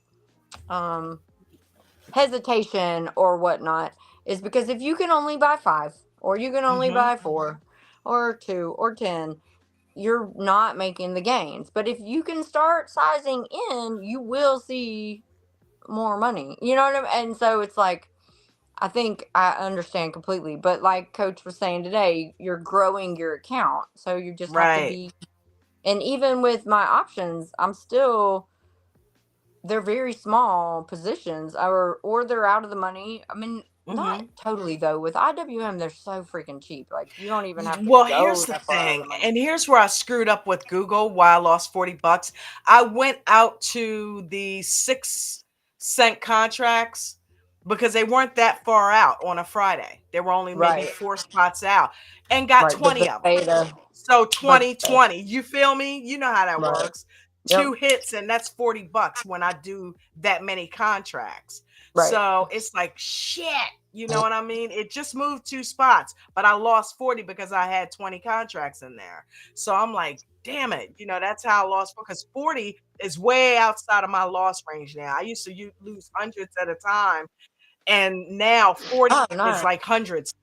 hesitation or whatnot, is because if you can only buy 5, or you can only buy 4 or 2 or 10, you're not making the gains. But if you can start sizing in, you will see more money. You know what I mean? And so it's like, I think I understand completely. But like Coach was saying today, you're growing your account. So you just have to be. And even with my options, they're very small positions, or they're out of the money. I mean, not totally though. With IWM, they're so freaking cheap. Like you don't even have to go here's the that far out of thing, the money. and here's where I screwed up with Google. Why I lost $40. I went out to the 6-cent contracts because they weren't that far out on a Friday. They were only maybe 4 spots out, and got 20 of them. So 20. You feel me? You know how that works. 2 hits, and that's $40 when I do that many contracts. So it's like shit. You know what I mean? It just moved 2 spots, but I lost 40 because I had 20 contracts in there. So I'm like, damn it. You know, that's how I lost, because 40 is way outside of my loss range now. I used to lose hundreds at a time, and now 40 is like hundreds.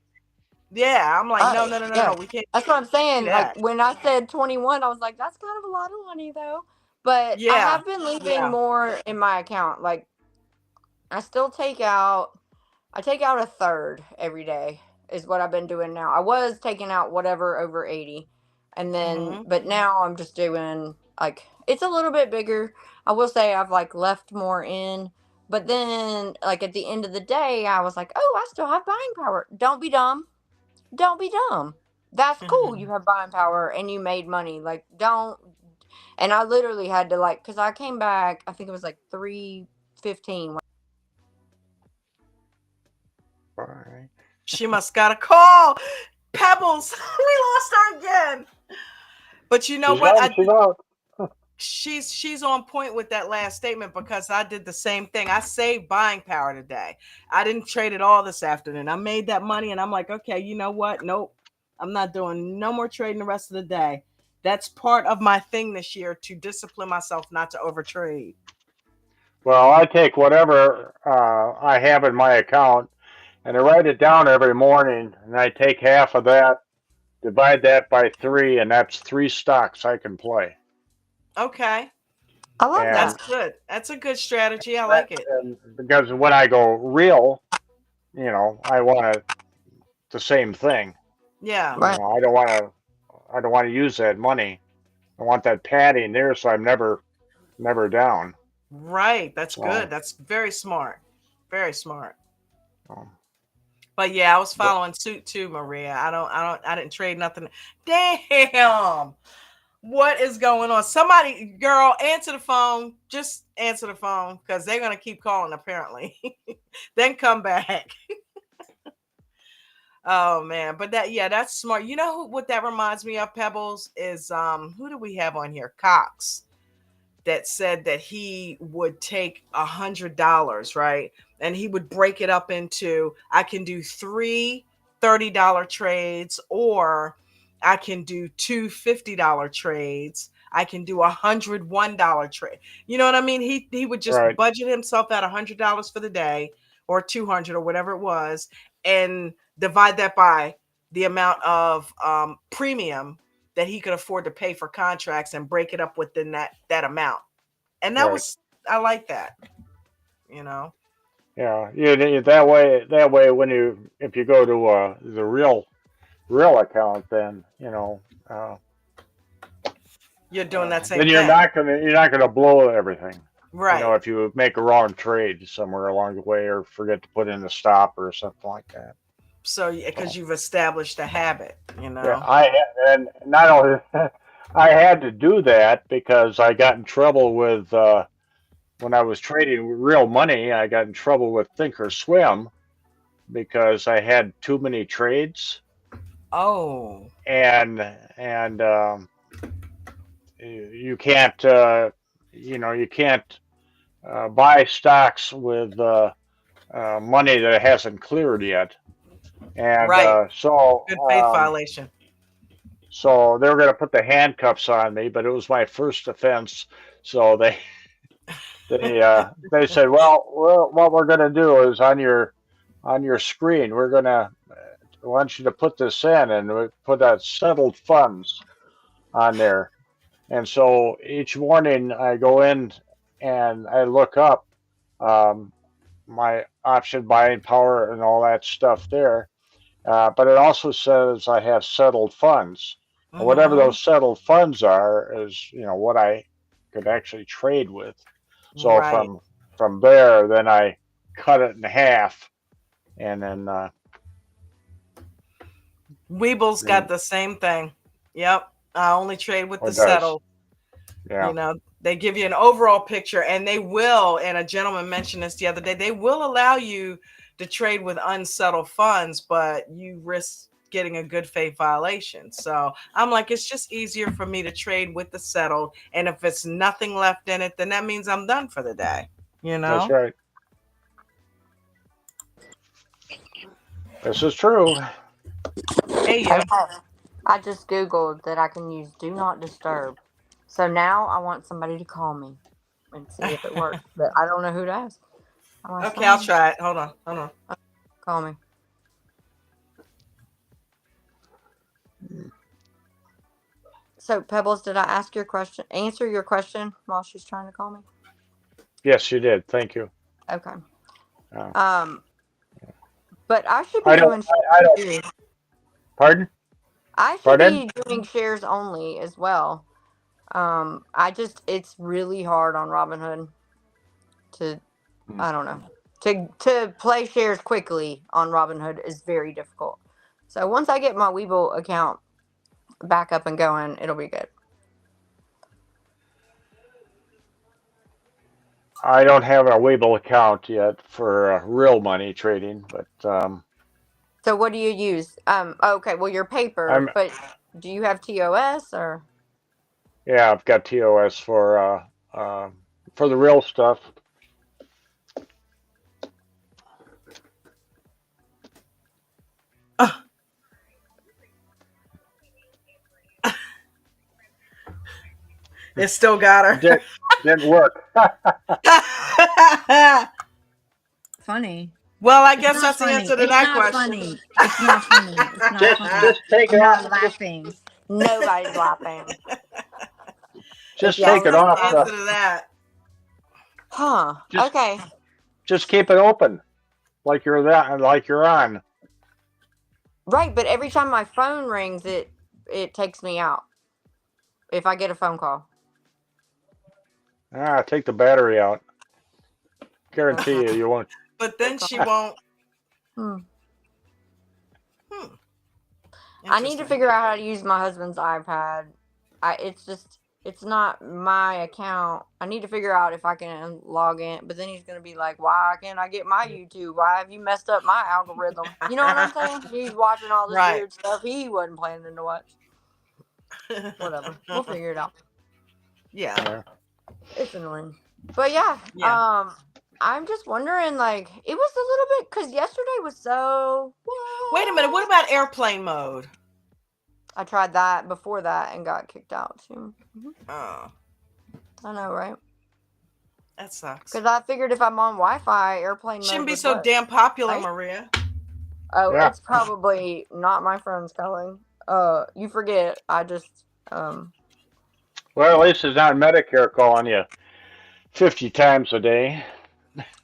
Yeah, I'm like, no, we can't. That's what I'm saying. Like when I said 21, I was like, that's kind of a lot of money though. But I have been leaving more in my account. Like I take out a third every day is what I've been doing now. I was taking out whatever over 80. And then, but now I'm just doing like, it's a little bit bigger. I will say I've like left more in, but then like at the end of the day, I was like, oh, I still have buying power. Don't be dumb. Don't be dumb. That's cool. You have buying power and you made money. Like don't And I literally had to because I came back, I think it was like 3:15. All right. She must got a call. Pebbles, we lost her again. But you know what? She's out. She's on point with that last statement, because I did the same thing. I saved buying power today. I didn't trade it all this afternoon. I made that money and I'm like, okay, you know what? Nope. I'm not doing no more trading the rest of the day. That's part of my thing this year, to discipline myself not to overtrade. Well, I take whatever I have in my account and I write it down every morning, and I take half of that, divide that by 3, and that's 3 stocks I can play. Okay. I love And That's good. That's a good strategy. I like it. And because when I go real, I want the same thing. Yeah. Right. I don't want to use that money. I want that padding there, so I'm never down. Right. That's So, good. That's very smart. Very smart. so, But yeah, I was following suit too, Maria. I didn't trade nothing. Damn. What is going on? Somebody, girl, answer the phone. Just answer the phone, because they're going to keep calling, apparently. Then come back. Oh man, but that's smart. You know what that reminds me of, Pebbles, is who do we have on here? Cox, that said that he would take $100, right? And he would break it up into, I can do 3 $30 trades, or I can do 2 $50 trades. I can do $101 trade. You know what I mean? He would just right. budget himself at $100 for the day, or 200 or whatever it was, and divide that by the amount of premium that he could afford to pay for contracts, and break it up within that amount. And that Right. was, I like that. Yeah. That way, if you go to the real account, then you're doing that same then thing. you're not gonna blow everything. Right. If you make a wrong trade somewhere along the way, or forget to put in a stop or something like that. So because you've established a habit, Yeah, and not only I had to do that because I got in trouble with when I was trading real money. I got in trouble with Thinkorswim because I had too many trades. Oh. And you can't you can't buy stocks with money that hasn't cleared yet. And right. So good faith violation. So they were going to put the handcuffs on me, but it was my first offense. So they said, well, what we're going to do is on your screen, we're going to want you to put this in, and we put settled funds on there. And so each morning I go in and I look up my option buying power and all that stuff there. But it also says I have settled funds. And whatever those settled funds are is, what I could actually trade with. So right. from there, then I cut it in half, and then Weeble's got the same thing. Yep. I only trade with the settled. Yeah. They give you an overall picture, and they will, and a gentleman mentioned this the other day, they will allow you to trade with unsettled funds, but you risk getting a good faith violation. So I'm like, it's just easier for me to trade with the settled. And if it's nothing left in it, then that means I'm done for the day. That's right. This is true. Hey, yeah. I just Googled that I can use Do Not Disturb. So now I want somebody to call me and see if it works. But I don't know who to ask. Okay, I'll try it. Hold on. Call me. So Pebbles, did I answer your question while she's trying to call me? Yes, you did. Thank you. Okay. But I should be doing shares. Pardon? I should be doing shares only as well. It's really hard on Robinhood to, I don't know, to play shares quickly on Robinhood is very difficult. So once I get my Webull account back up and going, it'll be good. I don't have a Webull account yet for real money trading, but So what do you use? Okay, well, your paper, I'm but do you have TOS or? yeah, I've got TOS for the real stuff. It still got her. Didn't work. Funny. Well, I It's guess not that's the funny. answer to It's that not question. funny. It's not funny. It's not funny. Just take I'm it not off. laughing. Nobody's laughing. Just Yes, take it that's off. the answer to that. Huh. Just Okay. just keep it open, like you're on. Right, but every time my phone rings, it takes me out. If I get a phone call. Take the battery out. Guarantee Okay. you won't. But then she won't. Hmm. Hmm. I need to figure out how to use my husband's iPad. It's not my account. I need to figure out if I can log in. But then he's gonna be like, "Why can't I get my YouTube? Why have you messed up my algorithm?" You know what I'm saying? He's watching all this Right. weird stuff he wasn't planning to watch. Whatever. We'll figure it out. Yeah. It's annoying. But yeah. I'm just wondering, like, it was a little bit because yesterday was so. Wait a minute. What about airplane mode? I tried that before that and got kicked out too. Oh, I know, right? that sucks. Because I figured if I'm on Wi-Fi, airplane mode Shouldn't be would so work, damn popular, right? Maria. Oh, Yeah. it's probably not my friends calling. You forget. I just Well, at least it's not Medicare calling you 50 times a day.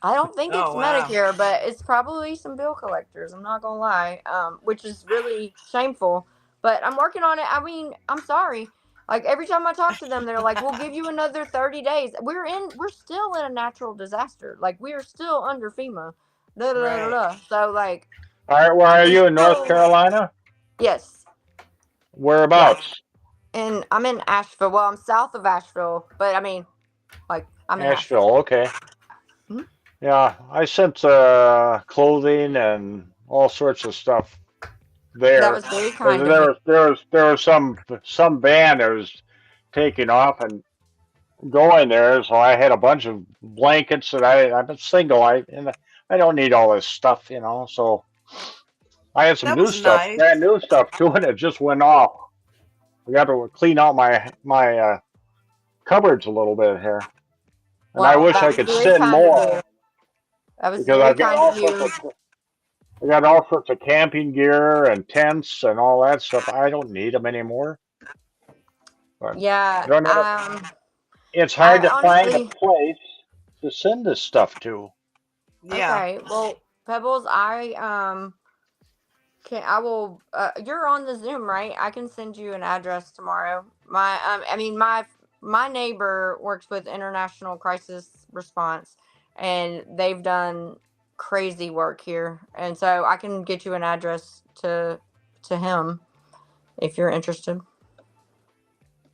I don't think it's Oh, wow. Medicare, but it's probably some bill collectors. I'm not gonna lie, which is really shameful. But I'm working on it. I mean, I'm sorry. Like every time I talk to them, they're like, "We'll give you another 30 days." We're still in a natural disaster. Like we are still under FEMA. Da, da, da, da, Right. da. So like, All right, where are it's you in North still Carolina? yes, yeah. Whereabouts? And I'm in Asheville. Well, I'm south of Asheville, but I mean, like I'm in Asheville. Okay. Mhm. Yeah, I sent clothing and all sorts of stuff That there. was very 'Cause kind of you. there was some band that was taking off and going there, so I had a bunch of blankets that I'm single. I don't need all this stuff, So I had some That new was stuff, nice. brand new stuff too, and it just went off. I got to clean out my cupboards a little bit here, and I Well, wish that I was could very send kind of more you. That was because very kind of you. I got all sorts of camping gear and tents and all that stuff. I don't need them anymore. But Yeah, I don't know. It's hard I to find a honestly, place to send this stuff to. Yeah. okay. Well, Pebbles, I will. You're on the Zoom, right? I can send you an address tomorrow. My neighbor works with International Crisis Response, and they've done crazy work here, and so I can get you an address to him if you're interested.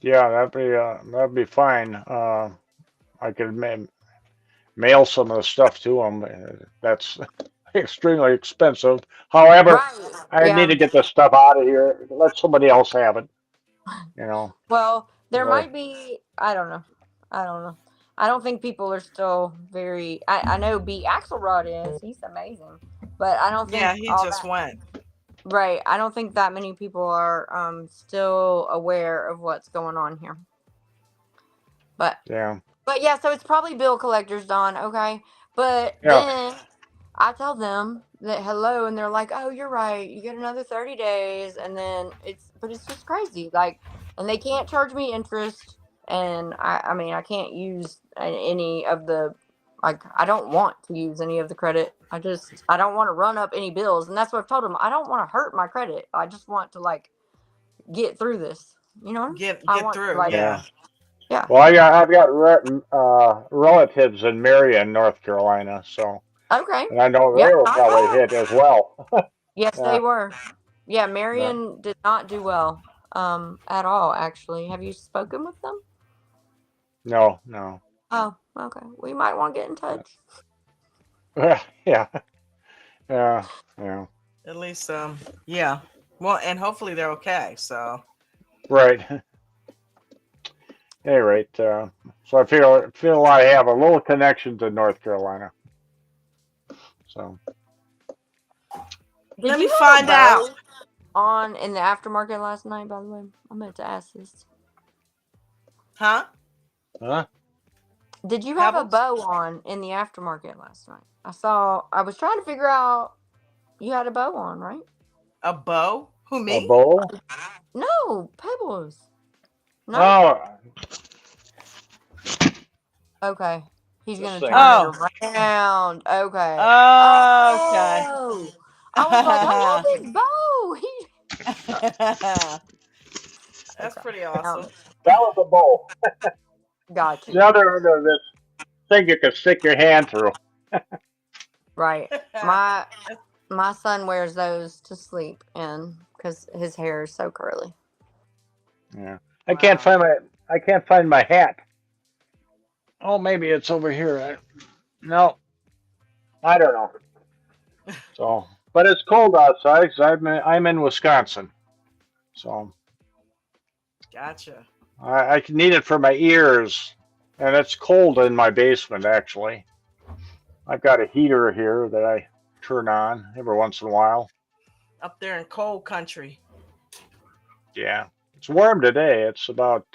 Yeah, that'd be fine. I could mail some of the stuff to them. That's extremely expensive. However, Right. I need Yeah. to get this stuff out of here. Let somebody else have it. Well, there Right. might be. I don't know. I don't know. I don't think people are still very. I know B Axelrod is. He's amazing, but I don't think Yeah, he all just that. went. Right. I don't think that many people are still aware of what's going on here. But Yeah. yeah, so it's probably bill collectors, Don. Okay, but Yeah. then I tell them that hello, and they're like, "Oh, you're right. You get another 30 days," and then it's just crazy. Like, and they can't charge me interest, and I mean, I can't use any of the. Like, I don't want to use any of the credit. I don't want to run up any bills, and that's what I've told them. I don't want to hurt my credit. I just want to like get through this. You know, Get I want through. like Yeah. yeah. Well, I've got relatives in Marion, North Carolina, so Okay. and I know Yeah. they were probably hit as well. Yes, Yeah. they were. Yeah, Yeah. Marion did not do well at all, actually. Have you spoken with them? No, no. Oh, Okay. We might want to get in touch. Yeah. Yeah. Yeah. At least, yeah. Well, and hopefully they're okay. So. Right. Hey, right. So I feel I have a little connection to North Carolina. So. Let me find out. On in the aftermarket last night, by the way. I meant to ask this. Huh? Did you have a bow on in the aftermarket last night? I was trying to figure out, you had a bow on, right? A bow? Who, me? A bow? No, Pebbles. No? Oh. Okay. He's going to This turn thing. it around. Okay. Okay. Oh. I was like, I love his bow. That's pretty awesome. That was a bow. Gotcha. The other this thing you can stick your hand through. Right. My son wears those to sleep in because his hair is so curly. Yeah. I can't find my hat. Oh, maybe it's over here. No. I don't know. So, but it's cold outside because I'm in Wisconsin. So. Gotcha. I need it for my ears, and it's cold in my basement, actually. I've got a heater here that I turn on every once in a while. Up there in cold country. Yeah. It's warm today. It's about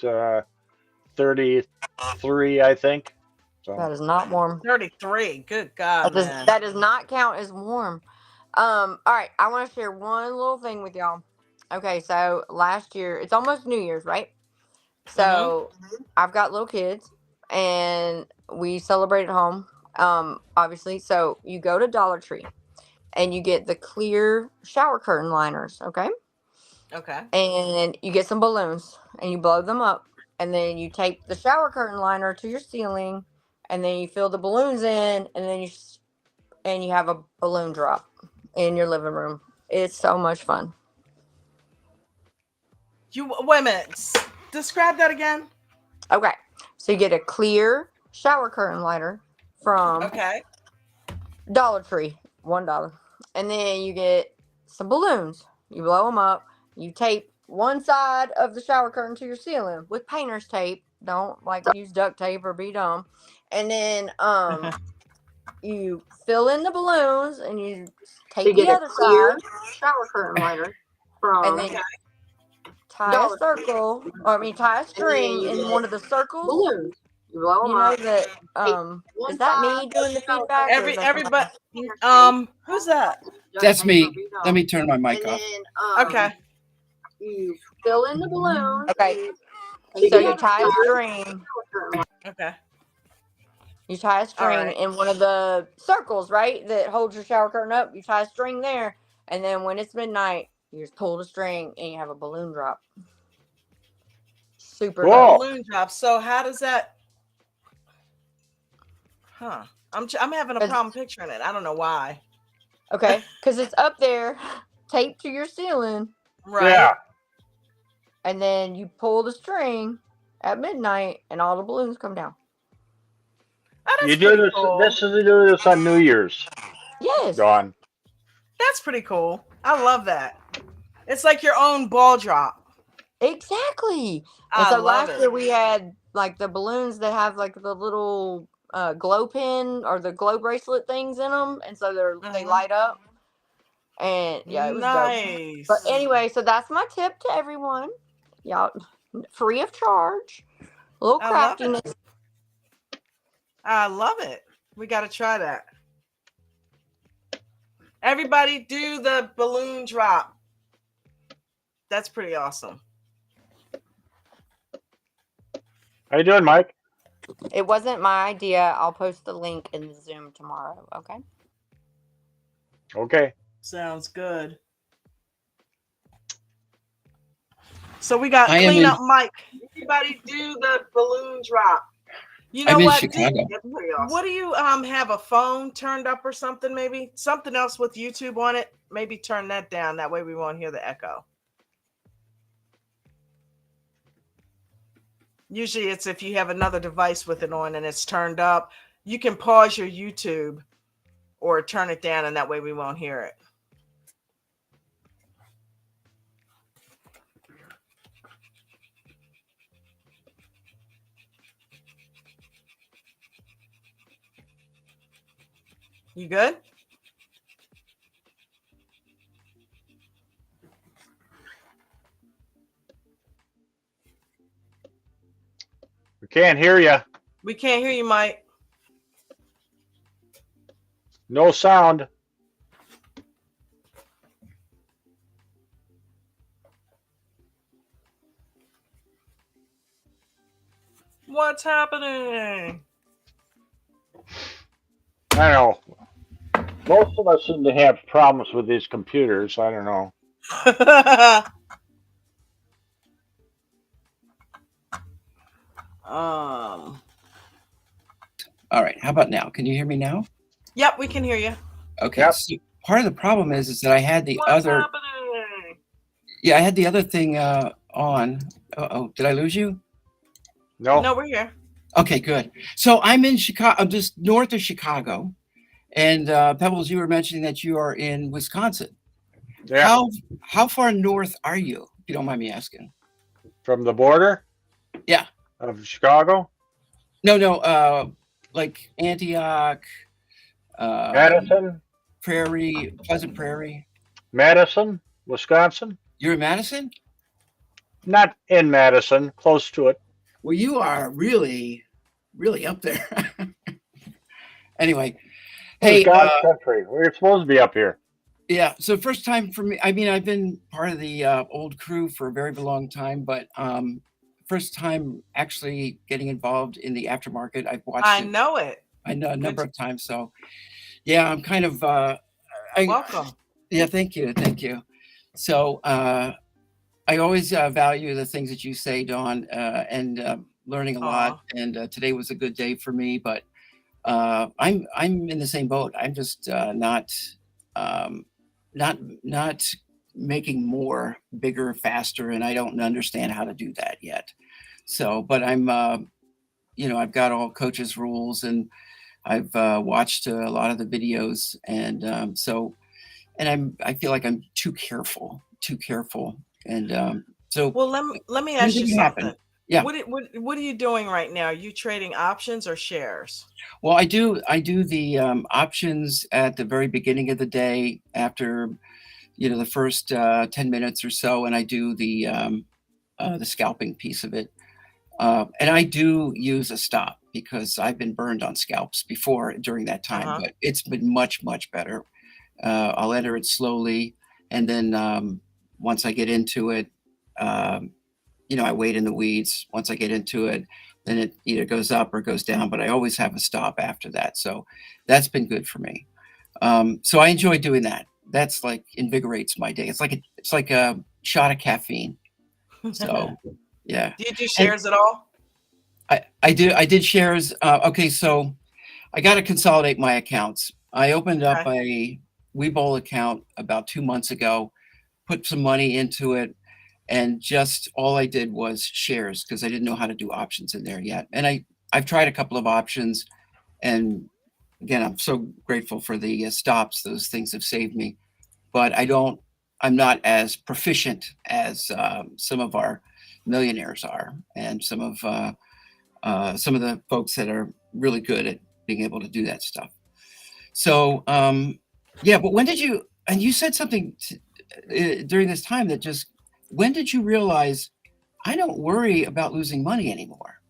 33, I think. So. That is not warm. 33. Good God, man. That does not count as warm. All right. I want to share one little thing with y'all. Okay, so last year, it's almost New Year's, right? So I've got little kids, and we celebrate at home, obviously. So you go to Dollar Tree, and you get the clear shower curtain liners, okay? Okay. And you get some balloons, and you blow them up, and then you tape the shower curtain liner to your ceiling, and then you fill the balloons in, and then you have a balloon drop in your living room. It's so much fun. Wait a minute. Describe that again. Okay. So you get a clear shower curtain liner from Dollar Tree, $1. And then you get some balloons. You blow them up. You tape one side of the shower curtain to your ceiling with painter's tape. Don't use duct tape or be dumb. And then you fill in the balloons and you tape the other side. Shower curtain liner and then tie a circle, tie a string in one of the circles. Balloons. You blow them up. That is that me doing the feedback? Everybody. Who's that? That's me. Let me turn my mic off. Okay. You fill in the balloons. Okay. So you tie a string. Okay. You tie a string in one of the circles, right? That holds your shower curtain up. You tie a string there, and then when it's midnight, you just pull the string and you have a balloon drop. Super cool. Balloon drop. So how does that? Huh? I'm having a problem picturing it. I don't know why. Okay, because it's up there, taped to your ceiling. Right. Yeah. And then you pull the string at midnight, and all the balloons come down. You do this. Cool. This is do this on New Year's. Yes. Gone. That's pretty cool. I love that. It's like your own ball drop. Exactly. And so last year we had the balloons that have the little glow pin or the glow bracelet things in them, and so they light up. And yeah, it was nice. Dope. But anyway, so that's my tip to everyone. Y'all, free of charge. A little craftiness. I love it. We got to try that. Everybody do the balloon drop. That's pretty awesome. How you doing, Mike? It wasn't my idea. I'll post the link in the Zoom tomorrow, okay? Okay. Sounds good. So we got clean up Mike. Everybody do the balloon drop. You know what? What do you have a phone turned up or something? Maybe something else with YouTube on it. Maybe turn that down. That way we won't hear the echo. Usually it's if you have another device with it on and it's turned up, you can pause your YouTube or turn it down, and that way we won't hear it. You good? We can't hear you. We can't hear you, Mike. No sound. What's happening? I don't know. Most of us seem to have problems with these computers. I don't know. All right. How about now? Can you hear me now? Yep, we can hear you. Okay. Yep. So part of the problem is that I had the What's other. happening? Yeah, I had the other thing on. Oh, did I lose you? No, we're here. Okay, good. So I'm in Chicago. I'm just north of Chicago, and Pebbles, you were mentioning that you are in Wisconsin. Yeah. How far north are you, if you don't mind me asking? From the border? Yeah. Of Chicago? No. Like Antioch, Madison? Prairie, Pleasant Prairie. Madison, Wisconsin? You're in Madison? Not in Madison, close to it. Well, you are really, really up there. Anyway, hey, God's country. We're supposed to be up here. Yeah. So first time for me. I mean, I've been part of the old crew for a very long time, but first time actually getting involved in the aftermarket. I've watched. I know it. I know a number of times. So, yeah, I'm kind of. Welcome. Yeah, thank you. So I always value the things that you say, Dawn, and learning a lot. And today was a good day for me, but I'm in the same boat. I'm just not making more, bigger, faster, and I don't understand how to do that yet. So, but I'm, I've got all coaches' rules, and I've watched a lot of the videos, and I feel like I'm too careful, and so. Well, let me ask you something. Yeah. What are you doing right now? Are you trading options or shares? Well, I do the options at the very beginning of the day after, the first 10 minutes or so, and I do the scalping piece of it. And I do use a stop because I've been burned on scalps before during that time, but it's been much, much better. I'll enter it slowly, and then once I get into it, I wait in the weeds. Once I get into it, then it either goes up or goes down, but I always have a stop after that. So that's been good for me. So I enjoy doing that. That's like invigorates my day. It's like a shot of caffeine. So yeah. Do you do shares at all? I did shares. Okay. So I got to consolidate my accounts. I opened up a Webull account about 2 months ago, put some money into it. And just all I did was shares because I didn't know how to do options in there yet. And I've tried a couple of options, and again, I'm so grateful for the stops. Those things have saved me, but I'm not as proficient as some of our millionaires are, and some of the folks that are really good at being able to do that stuff. So yeah, but when did you? And you said something during this time that just. When did you realize I don't worry about losing money anymore?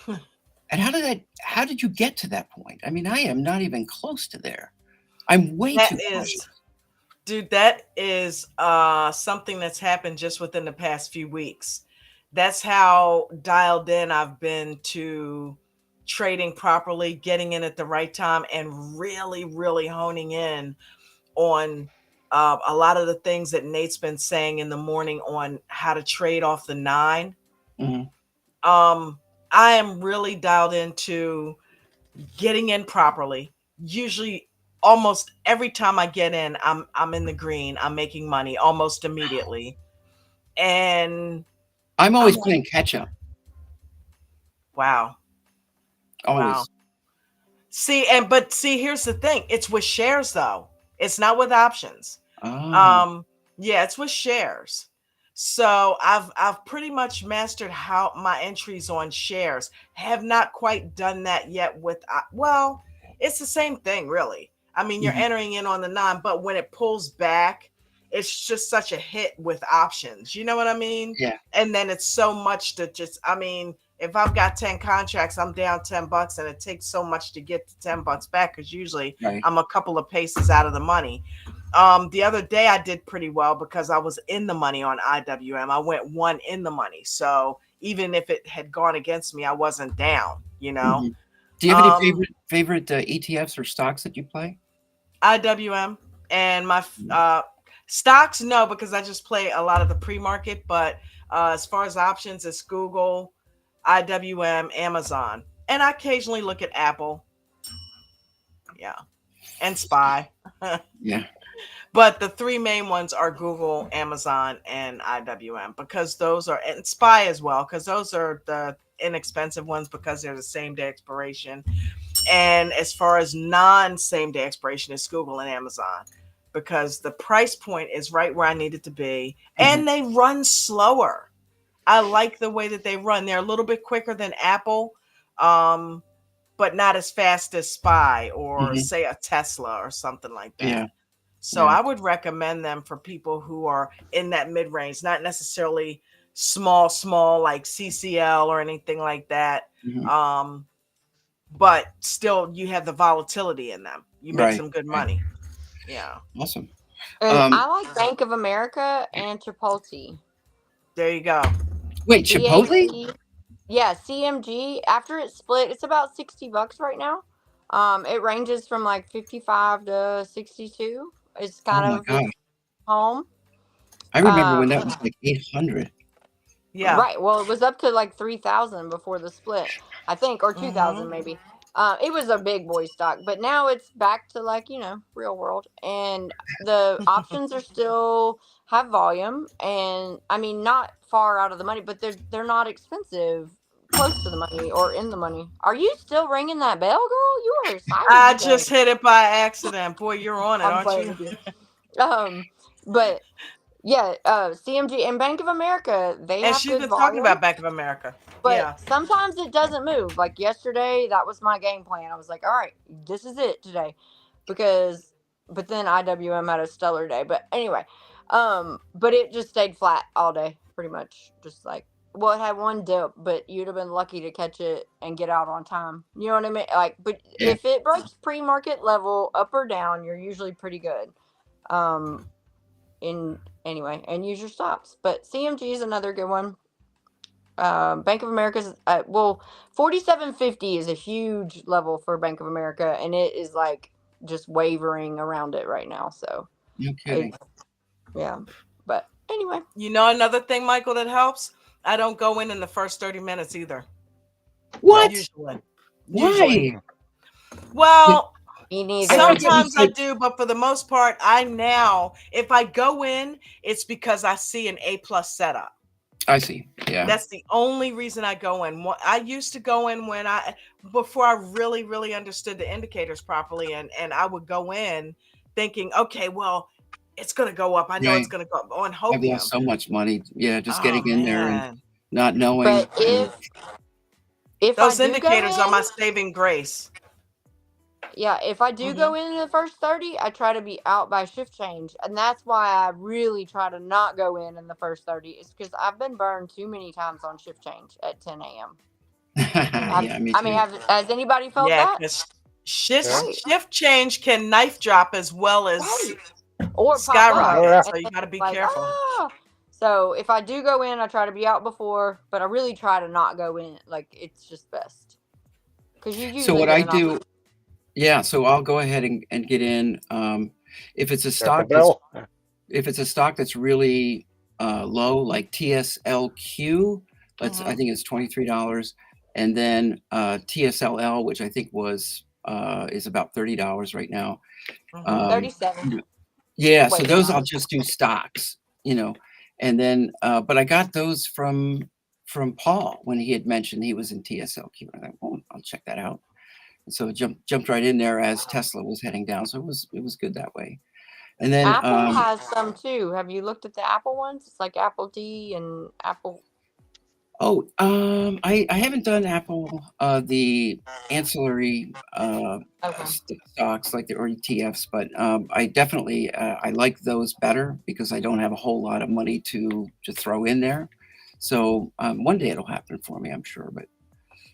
And how did you get to that point? I mean, I am not even close to there. I'm way too close. Dude, that is something that's happened just within the past few weeks. That's how dialed in I've been to trading properly, getting in at the right time, and really, really honing in on a lot of the things that Nate's been saying in the morning on how to trade off the 9. Mm-hmm. I am really dialed into getting in properly. Usually, almost every time I get in, I'm in the green. I'm making money almost immediately, and I'm always playing catch up. Wow. Always. Wow. See, here's the thing. It's with shares though. It's not with options. Yeah, it's with shares. So I've pretty much mastered how my entries on shares. Have not quite done that yet with well, it's the same thing really. I mean, you're entering in on the non, but when it pulls back, it's just such a hit with options. You know what I mean? Yeah. And then it's so much to just, I mean, if I've got 10 contracts, I'm down $10 and it takes so much to get the $10 back because usually I'm a couple of paces out of the money. The other day I did pretty well because I was in the money on IWM. I went one in the money. So even if it had gone against me, I wasn't down, you know? Do you have any favorite ETFs or stocks that you play? IWM and my stocks, no, because I just play a lot of the pre-market. But as far as options, it's Google, IWM, Amazon, and I occasionally look at Apple. Yeah, and SPY. Yeah. But the three main ones are Google, Amazon, and IWM because those are, and SPY as well, because those are the inexpensive ones because they're the same day expiration. And as far as non-same day expiration, is Google and Amazon because the price point is right where I need it to be. And they run slower. I like the way that they run. They're a little bit quicker than Apple, but not as fast as SPY or say a Tesla or something like that. Yeah. So I would recommend them for people who are in that mid-range, not necessarily small like CCL or anything like that. But still you have the volatility in them. You make some good money. Yeah. Awesome. And I like Bank of America and Chipotle. There you go. Wait, Chipotle? Yeah, CMG. After it's split, it's about $60 right now. It ranges from like 55 to 62. It's kind of home. I remember when that was like 800. Yeah. Right. Well, it was up to like 3,000 before the split, I think, or 2,000 maybe. It was a big boy stock, but now it's back to like, you know, real world. And the options are still have volume, and I mean, not far out of the money, but they're not expensive, close to the money or in the money. Are you still ringing that bell, girl? You are excited. I just hit it by accident. Boy, you're on it, aren't you? But yeah, CMG and Bank of America, they and have she's good been volume, talking about Bank of America. but sometimes it doesn't move. Like yesterday, that was my game plan. I was like, all right, this is it today, but then IWM had a stellar day. But anyway, but it just stayed flat all day, pretty much. Just like, well, it had one dip, but you'd have been lucky to catch it and get out on time. You know what I mean? Like, but if it breaks pre-market level up or down, you're usually pretty good. Anyway, and use your stops. But CMG is another good one. Bank of America's 4750 is a huge level for Bank of America, and it is like just wavering around it right now. So no kidding. Yeah, but anyway, you know another thing, Michael, that helps. I don't go in the first 30 minutes either. What? Usually. Well, sometimes I like, do, but for the most part, if I go in, it's because I see an A+ setup. I see. Yeah. That's the only reason I go in. I used to go in before I really, really understood the indicators properly, and I would go in thinking, okay, well, it's going to go up. I know it's going to go up on hopium. I've lost so much money. Yeah, just getting in there and not knowing. But if those indicators are my saving grace. Yeah, if I do go in the first 30, I try to be out by shift change. And that's why I really try to not go in the first 30. It's because I've been burned too many times on shift change at 10 a.m. Yeah, me too. I mean, has anybody felt that? Shift change can knife drop as well as or skyrocket. So you got to be careful. So if I do go in, I try to be out before, but I really try to not go in. Like, it's just best. Because you usually so what I do... Yeah, so I'll go ahead and get in. If it's a stock that's really low, like TSLQ, I think it's $23, and then TSLL, which I think is about $30 right now. 37. Yeah, so those I'll just do stocks, and then but I got those from from Paul when he had mentioned he was in TSLQ. I thought, oh, I'll check that out. And so it jumped right in there as Tesla was heading down. So it was good that way. And then Apple has some too. Have you looked at the Apple ones? It's like Apple D and Apple. Oh, I haven't done Apple the ancillary stocks like the or ETFs, but I definitely I like those better because I don't have a whole lot of money to throw in there. So one day it'll happen for me, I'm sure. But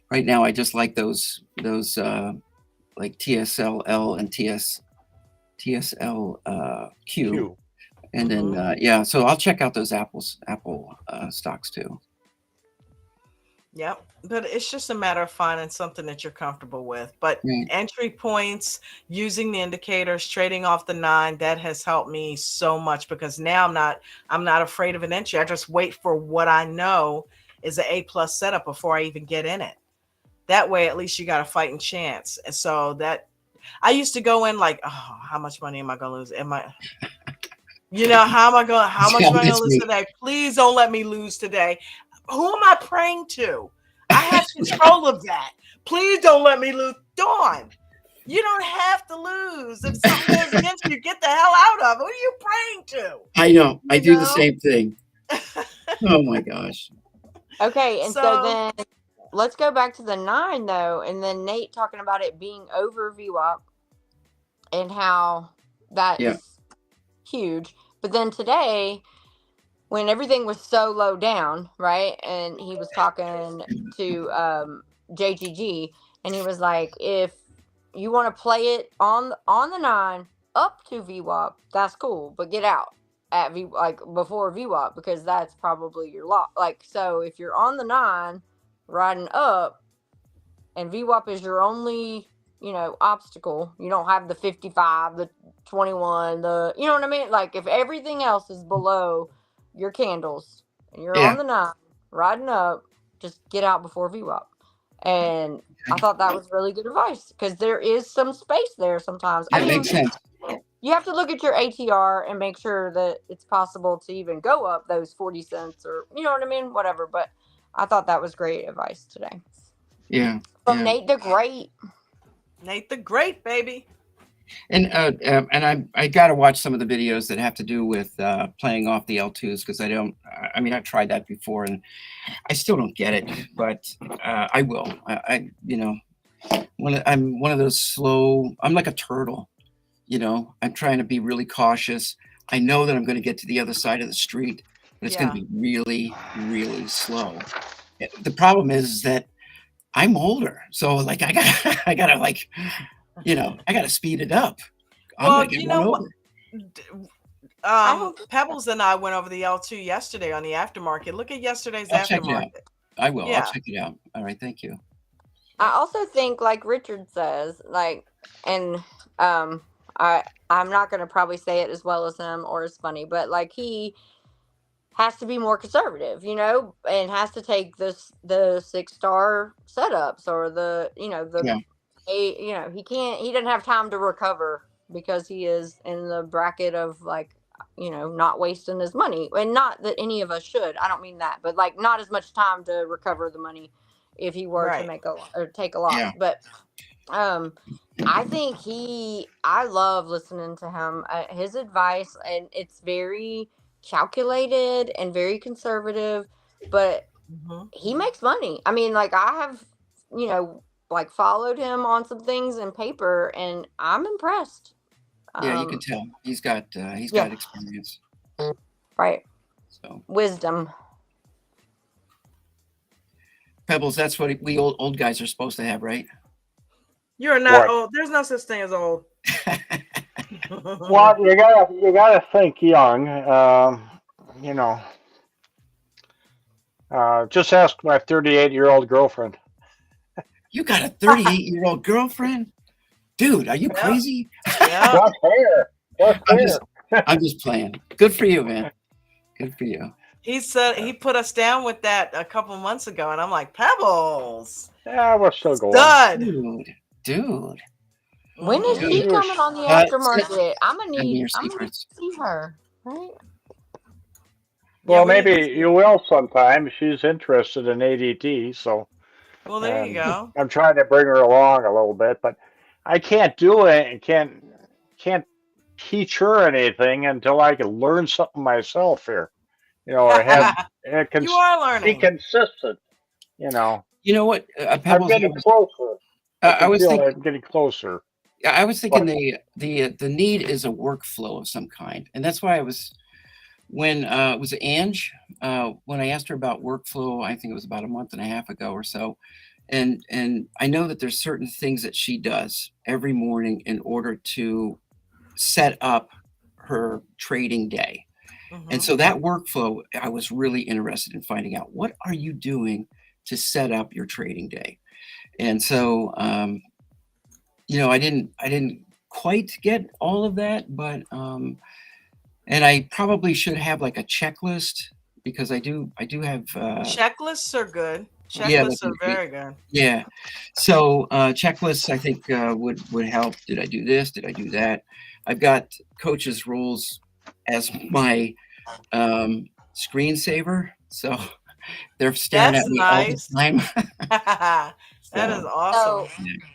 right now I just like those like TSLL and TSLQ. And then yeah, so I'll check out those Apple stocks too. Yep. But it's just a matter of finding something that you're comfortable with. But entry points, using the indicators, trading off the 9, that has helped me so much because now I'm not afraid of an entry. I just wait for what I know is an A+ setup before I even get in it. That way, at least you got a fighting chance. And so that I used to go in like, oh, how much money am I going to lose? How much am I going to lose today? Please don't let me lose today. Who am I praying to? I have control of that. Please don't let me lose. Dawn, you don't have to lose. If something goes against you, get the hell out of it. Who are you praying to? I know. I do the same thing. Oh my gosh. Okay, and so then let's go back to the 9 though, and then Nate talking about it being over VWAP and how that is huge. But then today, when everything was so low down, right? And he was talking to JGG, and he was like, if you want to play it on the 9 up to VWAP, that's cool, but get out at before VWAP because that's probably your lot. Like, so if you're on the 9 riding up and VWAP is your only, obstacle, you don't have the 55, the 21, you know what I mean? Like if everything else is below your candles and you're on the 9 riding up, just get out before VWAP. And I thought that was really good advice because there is some space there sometimes. That makes sense. You have to look at your ATR and make sure that it's possible to even go up those 40 cents or you know what I mean, whatever. But I thought that was great advice today. Yeah. From Nate the Great. Nate the Great, baby. And I got to watch some of the videos that have to do with playing off the L2s because I've tried that before and I still don't get it, but I will. I'm one of those slow. I'm like a turtle, I'm trying to be really cautious. I know that I'm going to get to the other side of the street, but it's going to be really, really slow. The problem is that I'm older, so like I gotta like. I got to speed it up. Well, Pebbles and I went over the L2 yesterday on the aftermarket. Look at yesterday's aftermarket. I will. Yeah. I'll check it out. All right. Thank you. I also think, like Richard says, and I'm not going to probably say it as well as him or as funny, but like he has to be more conservative, and has to take the 6-star setups or he doesn't have time to recover because he is in the bracket of not wasting his money, and not that any of us should. I don't mean that, but not as much time to recover the money if he were to take a loss. Yeah. But I think I love listening to him, his advice, and it's very calculated and very conservative, but he makes money. I mean, I have, followed him on some things in paper, and I'm impressed. Yeah, you can tell he's got experience, right? So wisdom. Pebbles, that's what we old guys are supposed to have, right? You're not old. There's no such thing as old. Well, you gotta think young. Just ask my 38-year-old girlfriend. You got a 38-year-old girlfriend? Dude, are you crazy? Yeah. What's fair? I'm just playing. Good for you, man. Good for you. He said he put us down with that a couple months ago, and I'm like, Pebbles. Yeah, we're still going. Stud. Dude. When is she coming on the aftermarket? I'm gonna need to see her. Right? Well, maybe you will sometime. She's interested in ADT, so well, there you go. I'm trying to bring her along a little bit, but I can't do it and can't teach her anything until I can learn something myself here. Or have you are be learning. consistent. You know what, I'm Pebbles? getting closer. I was thinking, I'm getting closer. I was thinking the need is a workflow of some kind, and that's why I was when it was Ange when I asked her about workflow. I think it was about a month and a half ago or so, and I know that there's certain things that she does every morning in order to set up her trading day. And so that workflow, I was really interested in finding out, what are you doing to set up your trading day? And so, I didn't quite get all of that, but, and I probably should have like a checklist, because I do have, checklists are good. Checklists are very good. Yeah. So, checklists, I think, would help. Did I do this? Did I do that? I've got Coach's rules as my screensaver, so they're staring at me all the time. That is awesome.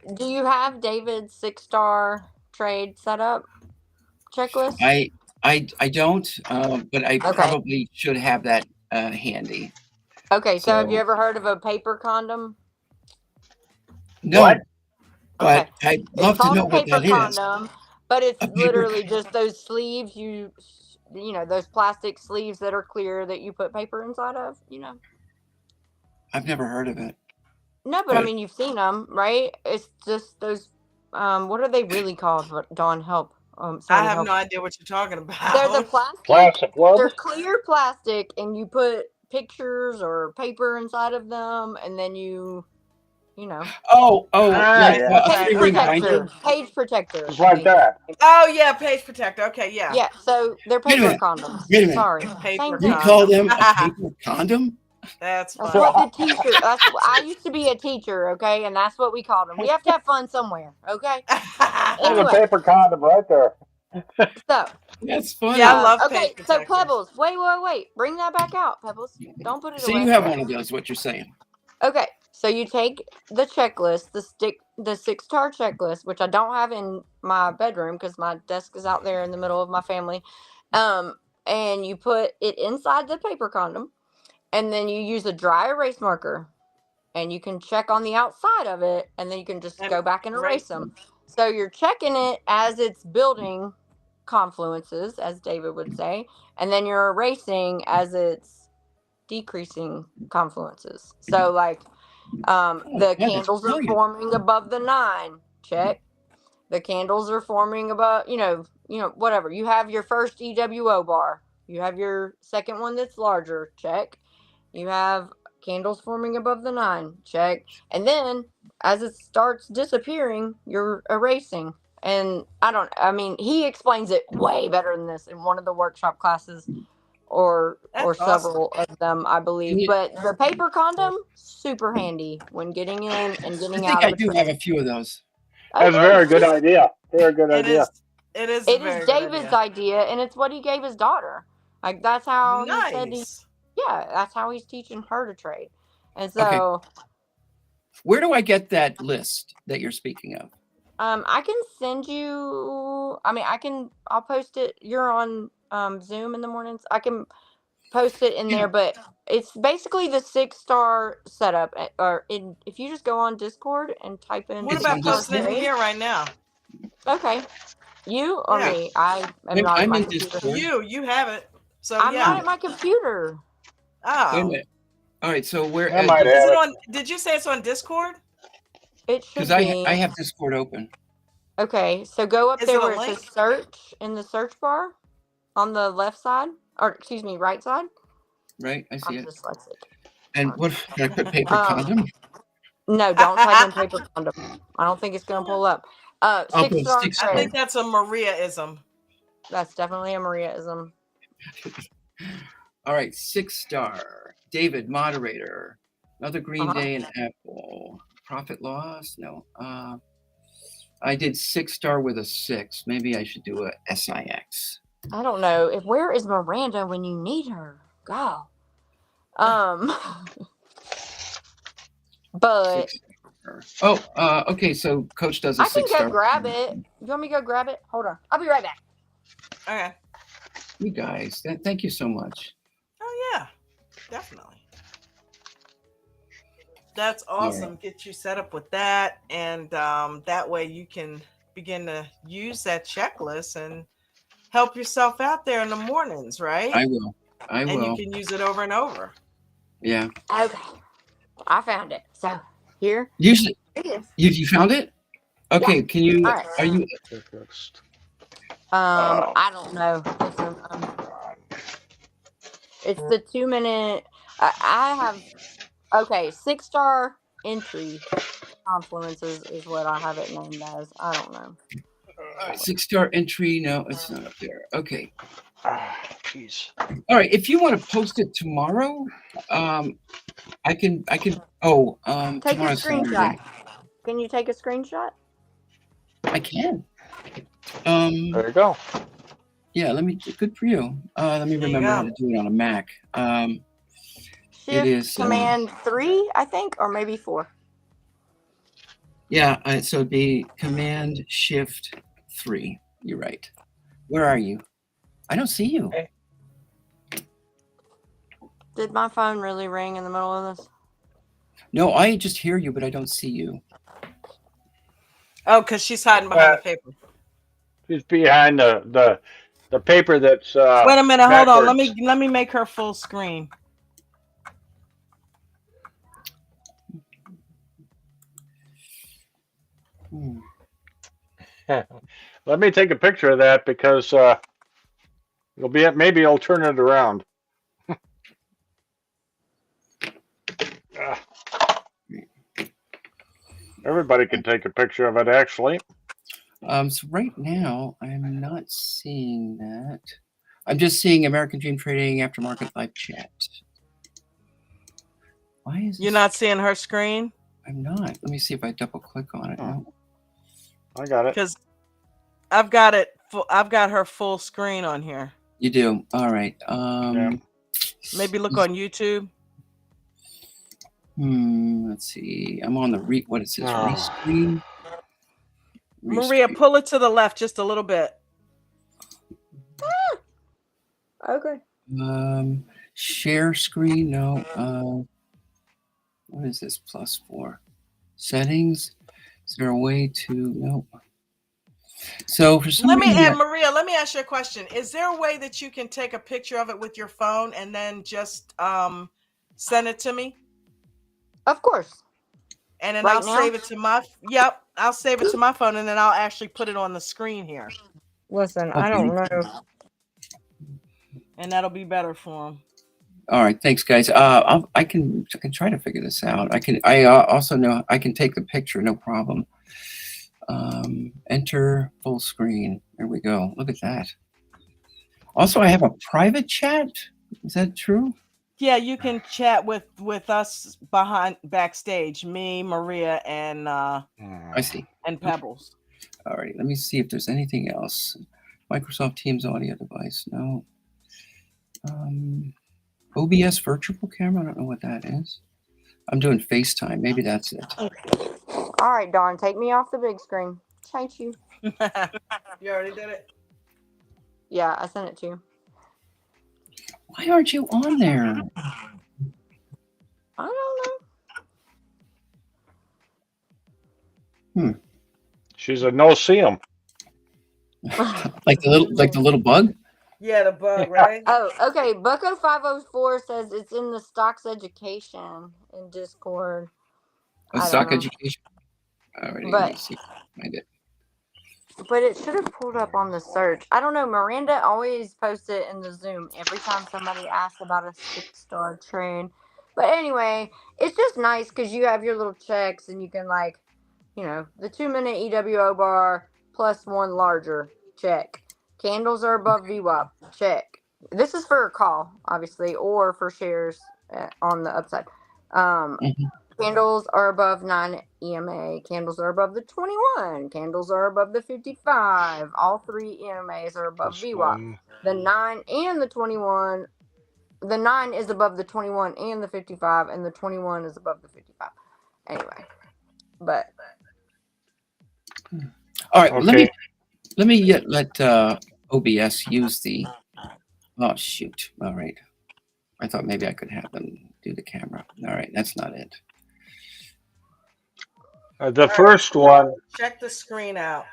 So, do you have David's 6-star trade setup checklist? I don't, but I probably should have that handy. Okay, so have you ever heard of a paper condom? No, what? But I'd love to know what that condom, is. But it's literally just those sleeves, you know, those plastic sleeves that are clear that you put paper inside of, I've never heard of it. No, but I mean, you've seen them, right? It's just those, what are they really called? Dawn, help. I have no idea what you're talking about. They're the plastic They're clear plastic, and you put pictures or paper inside of them, and then you know. Page protector. Just like that. Oh yeah, page protector. Okay, yeah. Yeah, so they're paper condoms. Wait a minute. Sorry. Paper you call them a paper condom? That's what the teacher. I used to be a teacher, okay, and that's what we called them. We have to have fun somewhere, okay. There's a paper condom right there. So that's funny. Yeah, I love okay, so Pebbles, wait, bring that back out, Pebbles. Don't put it away. So you have one of those, what you're saying. Okay, so you take the checklist, the 6-star checklist, which I don't have in my bedroom because my desk is out there in the middle of my family, and you put it inside the paper condom, and then you use a dry erase marker, and you can check on the outside of it, and then you can just go back and erase them. So you're checking it as it's building confluences, as David would say, and then you're erasing as it's decreasing confluences. So like the candles are forming above the 9, check. The candles are forming above, whatever. You have your first EWO bar. You have your second one that's larger, check. You have candles forming above the 9, check. And then as it starts disappearing, you're erasing. And he explains it way better than this in one of the workshop classes or several of them, I believe. But the paper condom, super handy when getting in and getting out. I do have a few of those. That's a very good idea. Very good idea. It is David's idea, and it's what he gave his daughter. Like that's how he said that's how he's teaching her to trade. And so where do I get that list that you're speaking of? I can send you. I'll post it. You're on Zoom in the mornings. I can post it in there, but it's basically the 6-star setup. If you just go on Discord and type in. What about posting it here right now? Okay, you or me? I am not at my computer. You have it. So I'm not at my computer. Oh. Wait a minute. All right. So where? I might have it. Did you say it's on Discord? It should be. Because I have Discord open. Okay, so go up there where it says search in the search bar on the left side, or excuse me, right side. Right, I see it. Dyslexic. And what? Can I put paper condom? No, don't type in paper condom. I don't think it's going to pull up. 6-star. I think that's a Maria-ism. That's definitely a Maria-ism. All right, 6-star. David, moderator. Another green day in Apple. Profit loss? No. I did 6-star with a 6. Maybe I should do a SIX. I don't know. Where is Miranda when you need her? go. But okay. So Coach does a I can go 6-star. grab it. You want me to go grab it? Hold on. I'll be right back. Okay. You guys, thank you so much. Oh yeah, definitely. That's awesome. Yeah. Get you set up with that, and that way you can begin to use that checklist and help yourself out there in the mornings, right? I will. And you can use it over and over. Yeah. Okay. I found it. So here. Usually, it is. You found it? Okay. Yeah. Can you? All right. Are you? I don't know. Listen, it's the 2-minute. I have 6-star entry confluences is what I have it named as. I don't know. 6-star entry. No, it's not up there. Okay. Jeez. All right. If you want to post it tomorrow, I can. Oh, Take a tomorrow's screenshot. Saturday. Can you take a screenshot? I can. There you go. Yeah. Good for you. Let me remember how to do it on a Mac. Shift it is Command 3, I think, or maybe 4. Yeah. So it'd be Command Shift 3. You're right. Where are you? I don't see you. Hey. Did my phone really ring in the middle of this? No, I just hear you, but I don't see you. Oh, because she's hiding behind the paper. She's behind the paper that's. Wait a minute, backwards. hold on. Let me make her full screen. Let me take a picture of that because maybe I'll turn it around. Everybody can take a picture of it, actually. So right now, I'm not seeing that. I'm just seeing American Dream Trading Aftermarket live chat. Why is You're not seeing her screen? I'm not. Let me see if I double click on it. No. I got it. Because I've got it. I've got her full screen on here. You do. All right. Maybe look on YouTube. Let's see. I'm on the what it says. Rescreen. Maria, pull it to the left just a little bit. Okay. Share screen. No. What is this plus for? Settings. Is there a way to no? So for some reason, Maria, let me ask you a question. Is there a way that you can take a picture of it with your phone and then just send it to me? Of course. And then I'll save it to my I'll save it to my phone and then I'll actually put it on the screen here. Listen, I don't know. And that'll be better for them. All right, thanks, guys. I can try to figure this out. I also know I can take the picture, no problem. Enter full screen. There we go. Look at that. Also, I have a private chat. Is that true? Yeah, you can chat with us backstage. Me, Maria, and I see. And Pebbles. All right. Let me see if there's anything else. Microsoft Teams audio device. No. OBS virtual camera. I don't know what that is. I'm doing FaceTime. Maybe that's it. Okay. All right, Dawn. Take me off the big screen. Thank you. You already did it? Yeah, I sent it to you. Why aren't you on there? I don't know. She's a no-see-em. like the little bug? Yeah, the bug, right? Oh, okay. Bucko504 says it's in the stocks education in Discord. Stock education. Alrighty, let me see if I can find it. But it should have pulled up on the search. I don't know. Miranda always posts it in the Zoom every time somebody asks about a 6-star trade. But anyway, it's just nice because you have your little checks and you can the 2-minute EWO bar plus 1 larger check. Candles are above VWAP. Check. This is for a call, obviously, or for shares on the upside. Candles are above 9 EMA. Candles are above the 21. Candles are above the 55. All 3 EMAs are above VWAP. The 9 and the 21 the 9 is above the 21 and the 55, and the 21 is above the 55. Anyway, but all right. Okay. Let me let OBS use the. Oh shoot! All right. I thought maybe I could have them do the camera. All right, that's not it. The first one. Check the screen out.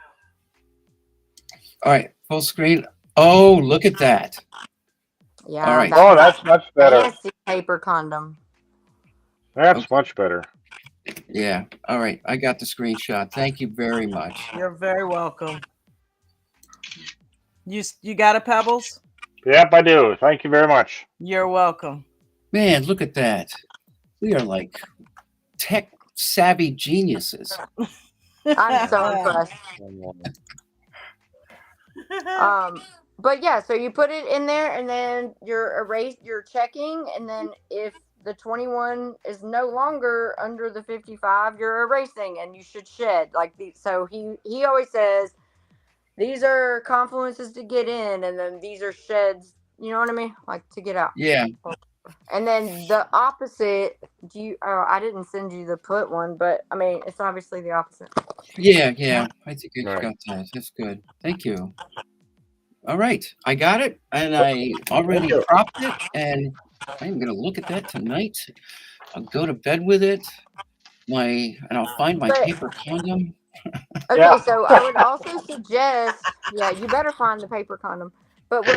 All right, full screen. Oh, look at that. yeah, All right. Oh, that's much better. fancy paper condom. That's Okay. much better. Yeah. All right. I got the screenshot. Thank you very much. You're very welcome. You got it, Pebbles? Yep, I do. Thank you very much. You're welcome. Man, look at that. We are like tech savvy geniuses. I'm so impressed. But yeah, so you put it in there, and then you're checking, and then if the 21 is no longer under the 55, you're erasing, and you should shed so he always says these are confluences to get in, and then these are sheds, you know what I mean, like to get out. Yeah. And then the opposite, I didn't send you the put one, but I mean it's obviously the opposite. Yeah. I think I Right. got that. That's good. Thank you. All right, I got it, and I already cropped it, and I'm gonna look at that tonight. I'll go to bed with it. And I'll find my paper condom. Okay, Yeah. so I would also suggest, you better find the paper condom. But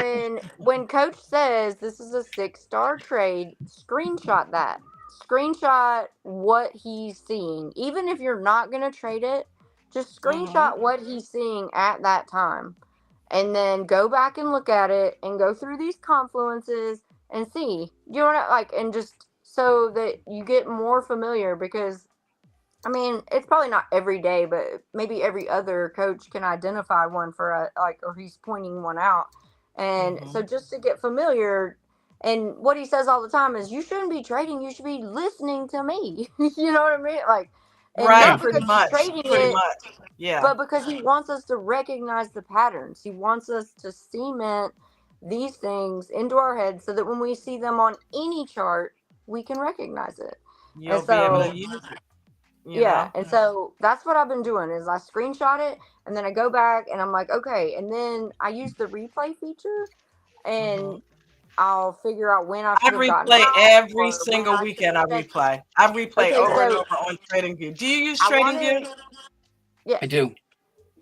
when Coach says this is a 6-star trade, screenshot that. Screenshot what he's seeing. Even if you're not gonna trade it, just screenshot what he's seeing at that time. And then go back and look at it and go through these confluences and see. You know what and just so that you get more familiar, because I mean, it's probably not every day, but maybe every other coach can identify one or he's pointing one out. And so just to get familiar, and what he says all the time is, you shouldn't be trading, you should be listening to me. You know what I mean? And right, not pretty because much. he's trading Pretty it, much. Yeah. but because he wants us to recognize the patterns. He wants us to cement these things into our heads so that when we see them on any chart, we can recognize it. You'll be able to use it. Yeah, and so that's what I've been doing is I screenshot it, and then I go back and I'm like, okay, and then I use the replay feature, and I'll figure out when I should have gotten replay out, every single weekend. I replay Okay, over and so over on TradingView. Do you use TradingView? Yes, I do.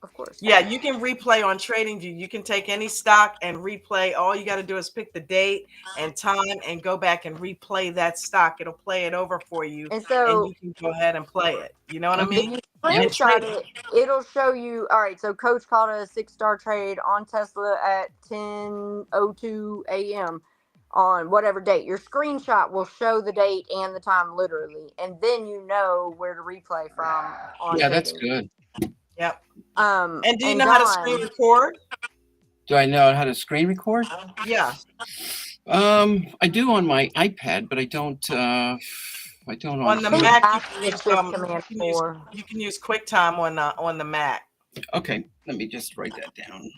Of course. Yeah, you can replay on TradingView. You can take any stock and replay. All you got to do is pick the date and time and go back and replay that stock. It'll play it over for you, and so you can go ahead and play it. You know what I mean? If you screenshot it, it'll show you. All right, so Coach called a 6-star trade on Tesla at 10:02 a.m. on whatever date. Your screenshot will show the date and the time literally, and then you know where to replay from. Yeah, that's good. Yep. And do you know how to screen record? Do I know how to screen record? Yeah. I do on my iPad, but I don't. I don't on the Mac. You can use QuickTime on the Mac. Okay, let me just write that down.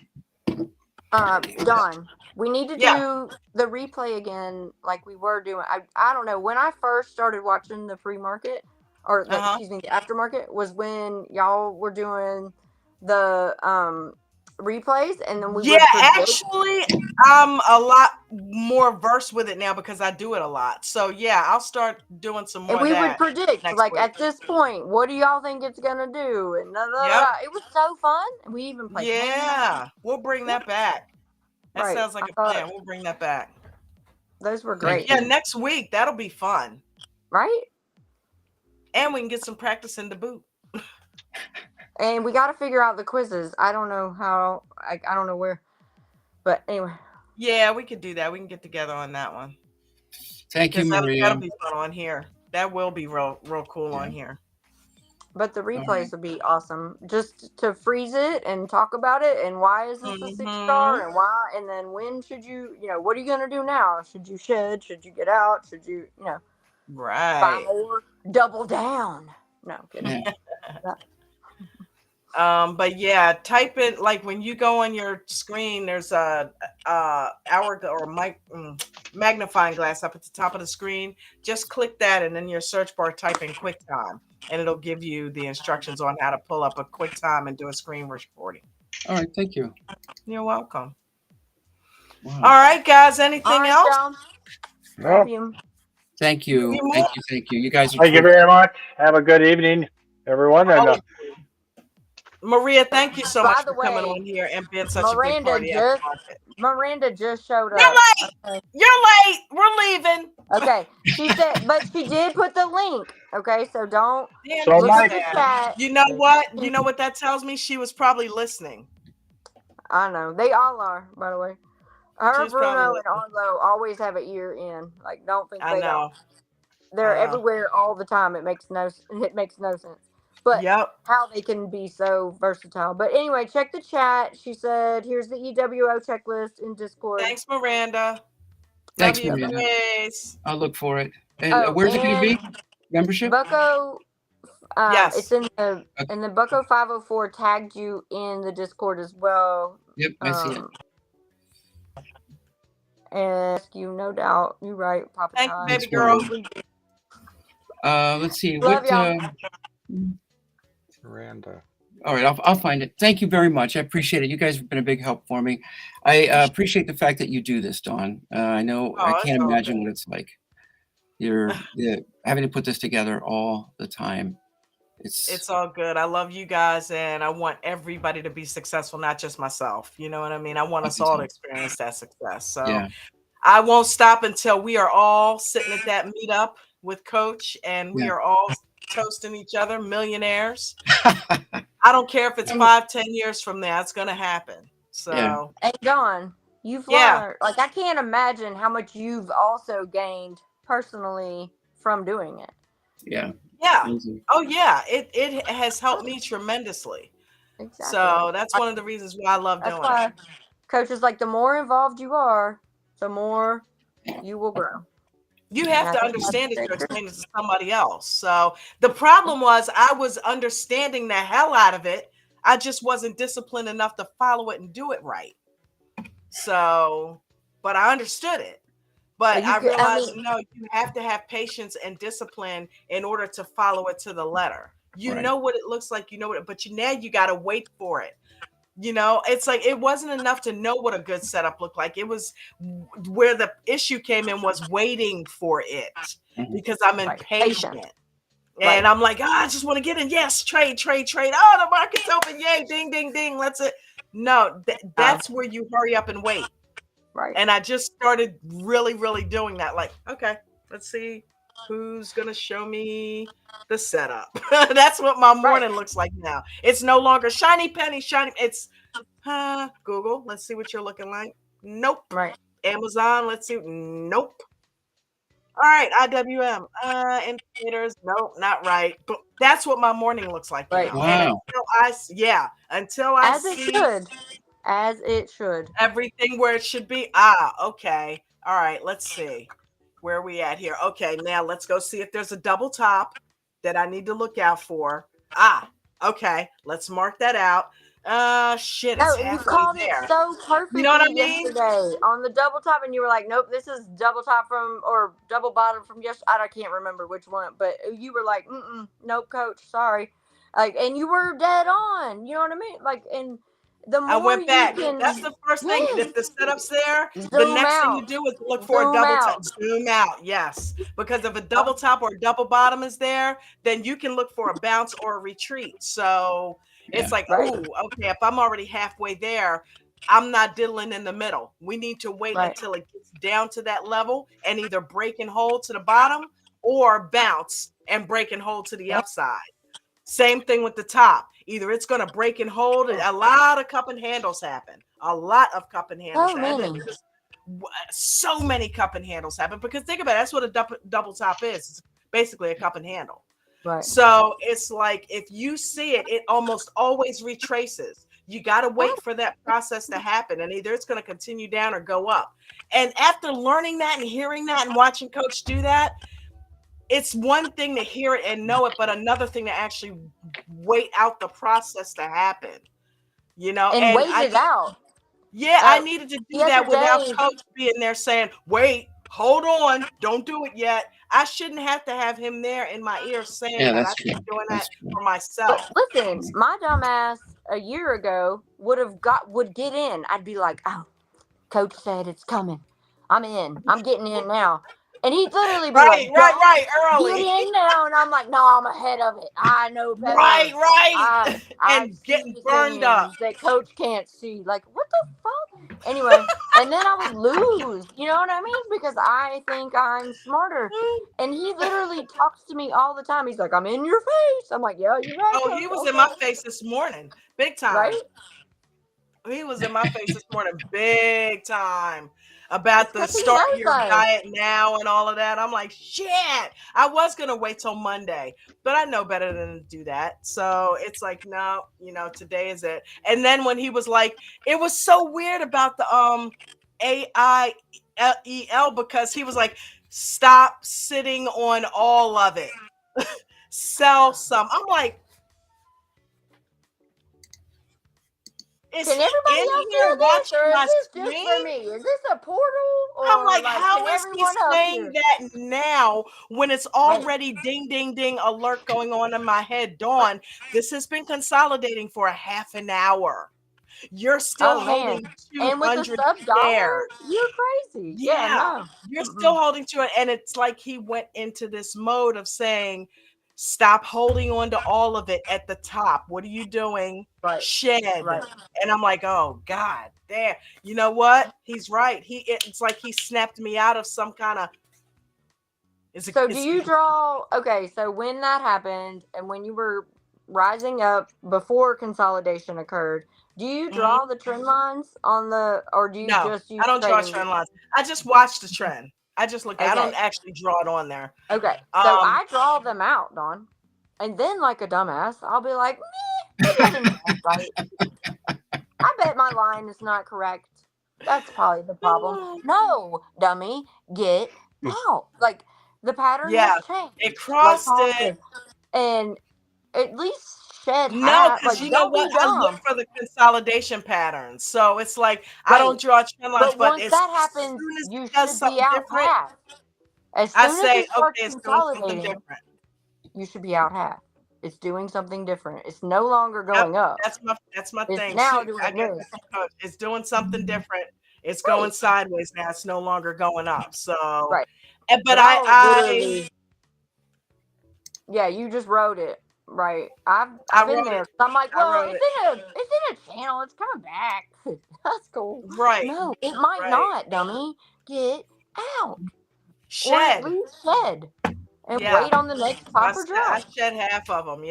Don, we need to do the replay again, like we were doing. I don't know, when I first started watching the pre-market, or excuse me, the aftermarket, was when y'all were doing the replays, and then we actually I'm a lot more versed with it now because I do it a lot. So yeah, I'll start doing some more. And we would predict, like, at this point, what do y'all think it's gonna do? And it was so fun. We even played. Yeah, we'll bring that back. That sounds like a plan. We'll bring that back. Those were great. Yeah, next week that'll be fun. Right? And we can get some practice in the boot. And we got to figure out the quizzes. I don't know how. I don't know where. But anyway. Yeah, we could do that. We can get together on that one. Thank you, Maria. That'll be fun on here. That will be real cool on here. But the replays would be awesome. Just to freeze it and talk about it, and why is this a 6-star, and why, and then when should you, what are you going to do now? Should you shed? Should you get out? Should you, buy more? Double down. No, kidding. But yeah, type it, like when you go on your screen, there's a magnifying glass up at the top of the screen. Just click that, and then your search bar type in QuickTime, and it'll give you the instructions on how to pull up a QuickTime and do a screen recording. All right, thank you. You're welcome. Wow. All right, guys. Anything else? Love you. Thank you. Thank you. You guys are Thank you very much. Have a good evening, everyone. And Maria, thank you so much for coming on here and being such a big part of the Aftermarket. Miranda just showed up. You're late. Okay. You're late. We're leaving. Okay. She said, but she did put the link. Okay, so don't look at the chat. You know what? You know what that tells me? She was probably listening. I know. They all are, by the way. Her, Bruno, and Arlo always have an ear in. Like, don't think they don't. They're everywhere all the time. It makes no sense. But how they can be so versatile. But anyway, check the chat. She said, here's the EWO checklist in Discord. Thanks, Miranda. Thanks, Miranda. I'll look for it. And where's it going to be? Membership? Bucko. Yes. It's in the Bucko 504 tagged you in the Discord as well. Yep, I see it. And you, no doubt. You're right, Papa. Thank you, baby girl. Let's see. Love y'all. Miranda. All right, I'll find it. Thank you very much. I appreciate it. You guys have been a big help for me. I appreciate the fact that you do this, Dawn. I know I can't imagine what it's like. You're having to put this together all the time. It's all good. I love you guys, and I want everybody to be successful, not just myself. You know what I mean? I want us all to experience that success. So I won't stop until we are all sitting at that meetup with Coach, and we are all toasting each other, millionaires. I don't care if it's 5-10 years from now, it's gonna happen. So and Dawn, you've learned, like, I can't imagine how much you've also gained personally from doing it. Yeah. Oh yeah. It has helped me tremendously. Exactly. So that's one of the reasons why I love doing it. Coach is like, the more involved you are, the more you will grow. You have to understand that you're explaining to somebody else. So the problem was I was understanding the hell out of it. I just wasn't disciplined enough to follow it and do it right. So, but I understood it. But I realized, no, you have to have patience and discipline in order to follow it to the letter. You know what it looks like, you know what, but now you got to wait for it. You know, it's like, it wasn't enough to know what a good setup looked like. It was where the issue came in was waiting for it because I'm impatient. And I'm like, I just want to get in. Yes, trade. Oh, the market's open. Yay, ding, ding, ding. Let's it. No, that's where you hurry up and wait. Right. And I just started really, really doing that. Like, okay, let's see who's going to show me the setup. That's what my morning looks like now. It's no longer shiny penny, shiny. It's Google. Let's see what you're looking like. Nope. Right. Amazon. Let's see. Nope. All right. IWM. Indicators. Nope, not right. But that's what my morning looks like now. Wow. And until I see. As it should. Everything where it should be. Okay. All right. Let's see. Where are we at here? Okay. Now let's go see if there's a double top that I need to look out for. Okay. Let's mark that out. Shit. No, you called it so perfectly. You know what I mean? Yesterday on the double top, and you were like, nope, this is double top or double bottom from yesterday. I can't remember which one, but you were like, nope, Coach, sorry. Like, and you were dead on. You know what I mean? Like, and the more I went back. That's the first thing. If the setup's there, the next thing you do is look for a double top. Zoom out. Yes. Because if a double top or a double bottom is there, then you can look for a bounce or a retreat. So it's like, ooh, okay, if I'm already halfway there, I'm not diddling in the middle. We need to wait until it gets down to that level and either break and hold to the bottom or bounce and break and hold to the upside. Same thing with the top. Either it's going to break and hold. A lot of cup and handles happen. So many cup and handles happen because think about it. That's what a double top is. It's basically a cup and handle. Right. So it's like if you see it, it almost always retraces. You got to wait for that process to happen. And either it's going to continue down or go up. And after learning that and hearing that and watching Coach do that, it's one thing to hear it and know it, but another thing to actually wait out the process to happen, you know, and wait it out. Yeah, I needed to do that without Coach being there saying, wait, hold on, don't do it yet. I shouldn't have to have him there in my ear saying that. that's I should true. be doing That's that true. for myself. But listen, my dumbass a year ago would get in. I'd be like, oh, coach said it's coming. I'm in. I'm getting in now. And he'd literally be like, right, early. Get in now. And I'm like, no, I'm ahead of it. I know better. Right. I And see getting the burned up. things that coach can't see. Like, what the fuck? Anyway, and then I would lose. You know what I mean? Because I think I'm smarter. And he literally talks to me all the time. He's like, I'm in your face. I'm like, yeah, you're right. Oh, Coach. he was Okay. in my face this morning. Big time. Right? He was in my face this morning, big time, about the Because he start knows your us. diet now and all of that. I'm like, shit. I was gonna wait till Monday, but I know better than to do that. So it's like, no, today is it. And then when he was like, it was so weird about the AIEL, because he was like, stop sitting on all of it. Sell some. I'm like, is can he everybody in else here hear this, watching or is my this just screen? for me? Is this a portal, I'm or like, like how can is he everyone else saying hear? that now when it's already ding, ding, ding alert going on in my head? Dawn, this has been consolidating for a half an hour. You're still holding And with the 200 sub-dollar, shares. you're crazy. Yeah, No. you're still holding to it. And it's like he went into this mode of saying, stop holding on to all of it at the top. What are you doing? Shed. And I'm like, oh God, there. You know what? He's right. It's like he snapped me out of some kind of. So do you draw? Okay, so when that happened and when you were rising up before consolidation occurred, do you draw the trend lines on the, or do you just use? I don't draw trend lines. I just watch the trend. I just look at. I don't actually draw it on there. Okay, so I draw them out, Dawn, and then like a dumbass, I'll be like, maybe I didn't draw it right. I bet my line is not correct. That's probably the problem. No, dummy, get out. Like the pattern has changed. It crossed it. And at least shed No, half. because Like, you know what? I look for the consolidation patterns. So it's like I don't draw trend lines, but once that happens, you should be out half. As soon as it starts consolidating, you should be out half. It's doing something different. It's no longer going up. That's my it's thing. Now I get this. It's doing something different. It's going sideways now. It's no longer going up. So but I yeah, you just wrote it. Right. I've been there. I'm like, well, it's in a channel. It's coming back. That's cool. Right. No, it might not, dummy. Get out. Shed. Or at least shed. And wait on the next proper drop. I shed half of them,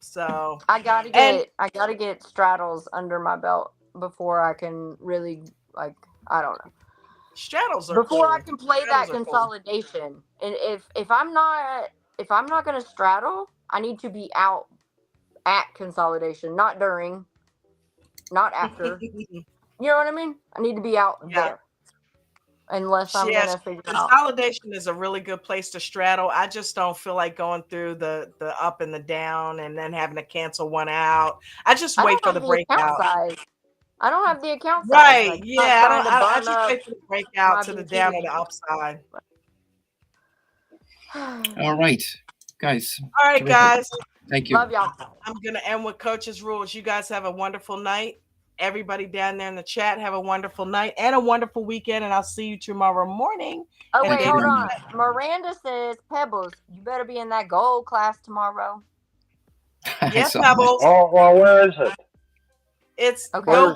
So I gotta get straddles under my belt before I can really, like, I don't know. Straddles are before cool. I can play that consolidation. And if I'm not gonna straddle, I need to be out at consolidation, not during, not after. You know what I mean? I need to be out there. Unless I'm gonna figure it out. Consolidation is a really good place to straddle. I just don't feel like going through the up and the down and then having to cancel one out. I just wait for the breakout. I don't have the account size. Right. Like, I just wait for the breakout to the down or the upside. All right, guys. All right, guys. Thank you. Love y'all. I'm gonna end with Coach's rules. You guys have a wonderful night. Everybody down there in the chat, have a wonderful night and a wonderful weekend, and I'll see you tomorrow morning. Oh, wait, hold on. Miranda says, Pebbles, you better be in that gold class tomorrow. Yes, Pebbles. Oh, well, where is it? It's go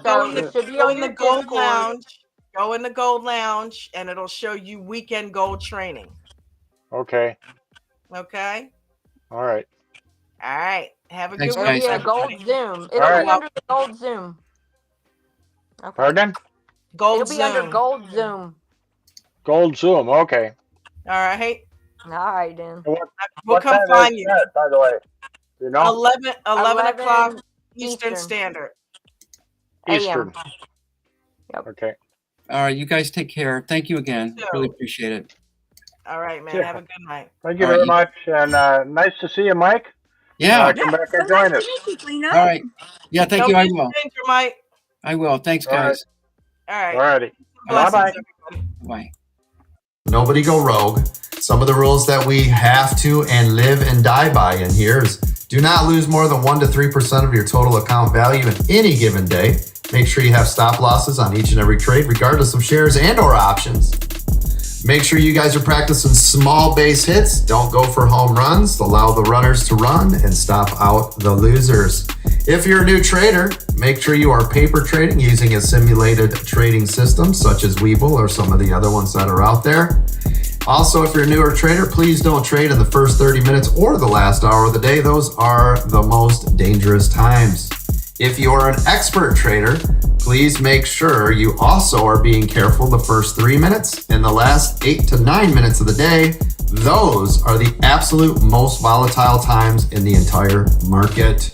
in the gold lounge. Go in the gold lounge, and it'll show you weekend gold training. Okay. Okay. All right. All right. Have a Thanks, good guys. week. Yeah, gold Zoom. It'll be under the gold Zoom. Okay. Pardon? Gold Zoom. It'll be under gold Zoom. Gold Zoom. Okay. All right. All right, then. We'll come find you. That, by the way, you know, 11 o'clock Eastern Standard. Eastern. Yep. Okay. All right, you guys take care. Thank you again. Really appreciate it. All right, man. Have a good night. Thank you very much, and nice to see you, Mike. Yeah. Come back and join us. All right. Yeah, thank you. I will. Mike. I will. Thanks, guys. All right. All righty. Bye-bye. Bye-bye. Bye. nobody go rogue. Some of the rules that we have to and live and die by in here is do not lose more than 1 to 3% of your total account value in any given day. Make sure you have stop losses on each and every trade, regardless of shares and or options. Make sure you guys are practicing small base hits. Don't go for home runs. Allow the runners to run and stop out the losers. If you're a new trader, make sure you are paper trading using a simulated trading system such as Webull or some of the other ones that are out there. Also, if you're a newer trader, please don't trade in the first 30 minutes or the last hour of the day. Those are the most dangerous times. If you are an expert trader, please make sure you also are being careful the first 3 minutes and the last 8 to 9 minutes of the day. Those are the absolute most volatile times in the entire market.